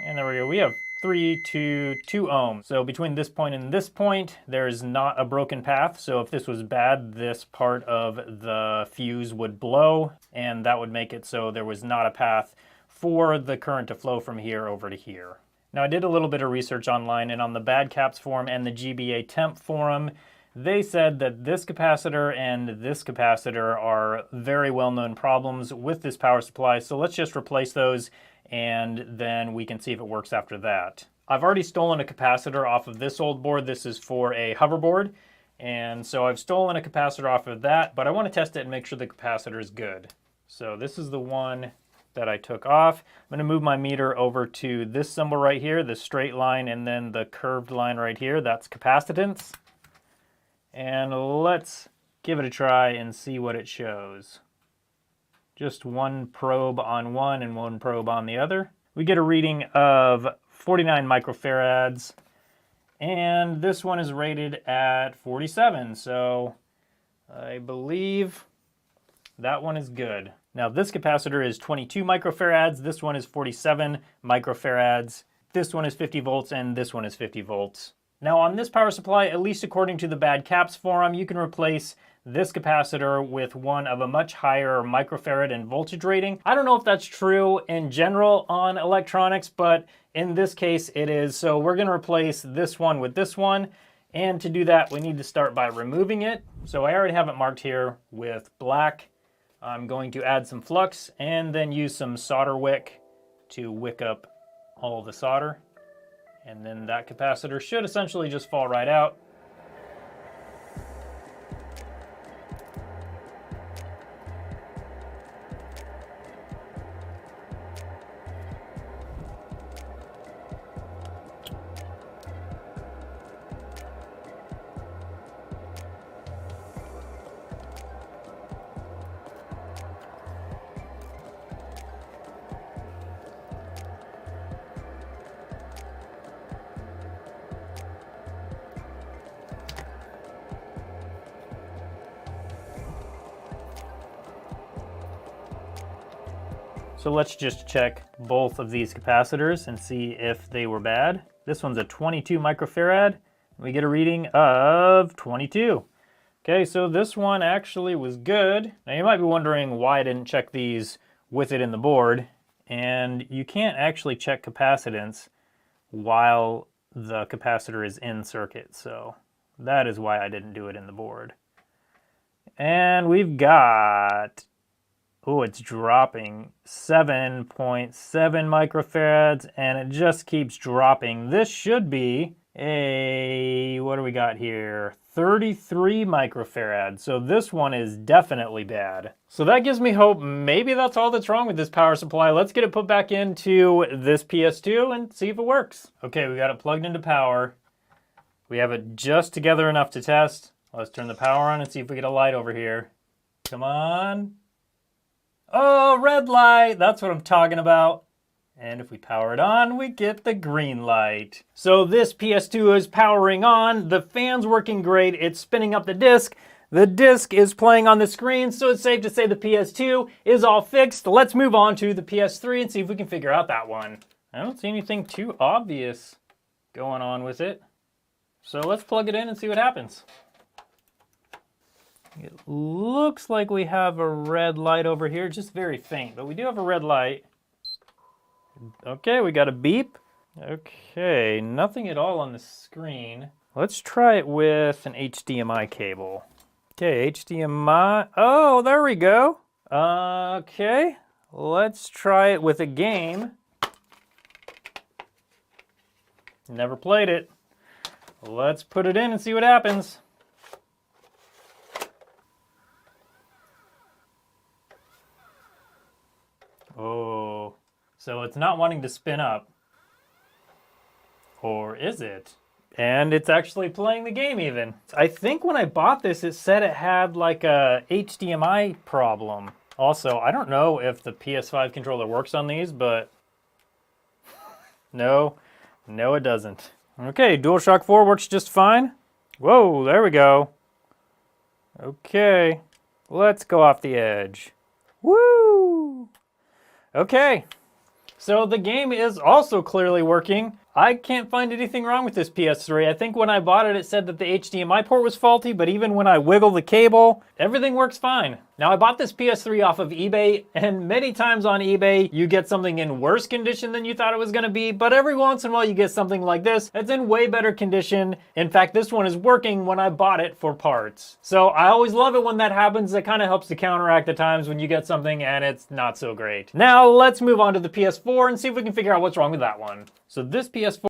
And there we go. We have 3 to 2 ohms. So between this point and this point, there's not a broken path. So if this was bad, this part of the fuse would blow, and that would make it so there was not a path for the current to flow from here over to here. Now I did a little bit of research online, and on the Bad Caps forum and the GBA Temp forum, they said that this capacitor and this capacitor are very well-known problems with this power supply. So let's just replace those, and then we can see if it works after that. I've already stolen a capacitor off of this old board. This is for a hoverboard, and so I've stolen a capacitor off of that, but I want to test it and make sure the capacitor is good. So this is the one that I took off. I'm going to move my meter over to this symbol right here, the straight line, and then the curved line right here. That's capacitance. And let's give it a try and see what it shows. Just one probe on one and one probe on the other. We get a reading of 49 microfarads, and this one is rated at 47, so I believe that one is good. Now this capacitor is 22 microfarads, this one is 47 microfarads, this one is 50 volts, and this one is 50 volts. Now on this power supply, at least according to the Bad Caps forum, you can replace this capacitor with one of a much higher microfarad and voltage rating. I don't know if that's true in general on electronics, but in this case it is. So we're going to replace this one with this one. And to do that, we need to start by removing it. So I already have it marked here with black. I'm going to add some flux and then use some solder wick to wick up all of the solder. And then that capacitor should essentially just fall right out. So let's just check both of these capacitors and see if they were bad. This one's a 22 microfarad. We get a reading of 22. Okay, so this one actually was good. Now you might be wondering why I didn't check these with it in the board. And you can't actually check capacitance while the capacitor is in circuit. So that is why I didn't do it in the board. And we've got, oh, it's dropping 7.7 microfarads, and it just keeps dropping. This should be a, what do we got here? 33 microfarads. So this one is definitely bad. So that gives me hope maybe that's all that's wrong with this power supply. Let's get it put back into this PS2 and see if it works. Okay, we got it plugged into power. We have it just together enough to test. Let's turn the power on and see if we get a light over here. Come on. Oh, red light. That's what I'm talking about. And if we power it on, we get the green light. So this PS2 is powering on, the fan's working great, it's spinning up the disc is playing on the screen, so it's safe to say the PS2 is all fixed. Let's move on to the PS3 and see if we can figure out that one. I don't see anything too obvious going on with it. So let's plug it in and see what happens. It looks like we have a red light over here, just very faint, but we do have a red light. Okay, we got a beep. Okay, nothing at all on the screen. Let's try it with an HDMI cable. Okay, HDMI. Oh, there we go. Okay, let's try it with a game. Never played it. Let's put it in and see what happens. Oh, so it's not wanting to spin up. Or is it? And it's actually playing the game even. I think when I bought this, it said it had like a HDMI problem. Also, I don't know if the PS5 controller works on these, but no, it doesn't. Okay, DualShock 4 works just fine. Whoa, there we go. Okay, let's go off the edge. Woo! Okay, so the game is also clearly working. I can't find anything wrong with this PS3. I think when I bought it, it said that the HDMI port was faulty, but even when I wiggle the cable, everything works fine. Now, I bought this PS3 off of eBay, and many times on eBay, you get something in worse condition than you thought it was gonna be, but every once in a while you get something like this that's in way better condition. In fact, this one is working when I bought it for parts. So I always love it when that happens. It kind of helps to counteract the times when you get something and it's not so great. Now, let's move on to the PS4 and see if we can figure out what's wrong with that one. So this PS4.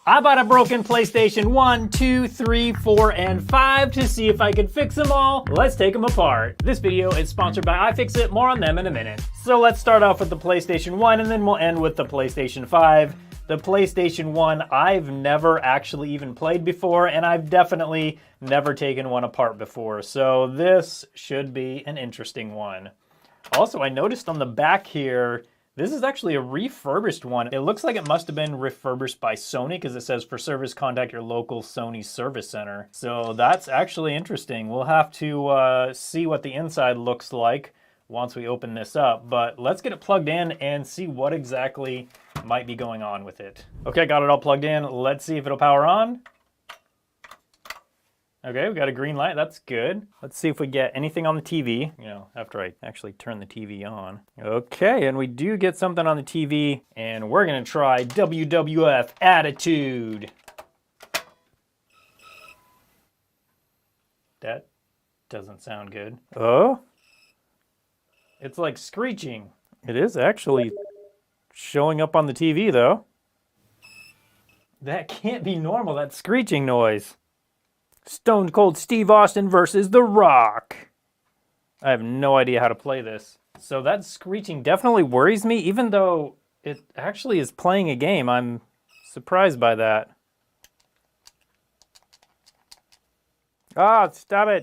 I bought a broken PlayStation 1, 2, 3, 4, and 5 to see if I could fix them all. Let's take them apart. This video is sponsored by iFixit, more on them in a minute. So let's start off with the PlayStation 1 and then we'll end with the PlayStation 5. the PlayStation 1 I've never actually even played before, and I've definitely never taken one apart before. So this should be an interesting one. Also, I noticed on the back here, this is actually a refurbished one. It looks like it must have been refurbished by Sony because it says for service, contact your local Sony service center. So that's actually interesting. We'll have to see what the inside looks like once we open this up. But let's get it plugged in and see what exactly might be going on with it. Okay, got it all plugged in. Let's see if it'll power on. Okay, we got a green light, that's good. Let's see if we get anything on the TV, you know, after I actually turn the TV on. Okay, and we do get something on the TV, and we're gonna try WWF Attitude. That doesn't sound good. Oh? It's like screeching. It is actually showing up on the TV though. That can't be normal, that screeching noise. Stone Cold Steve Austin versus The Rock. I have no idea how to play this. So that screeching definitely worries me, even though it actually is playing a game. I'm surprised by that. Ah, stop it.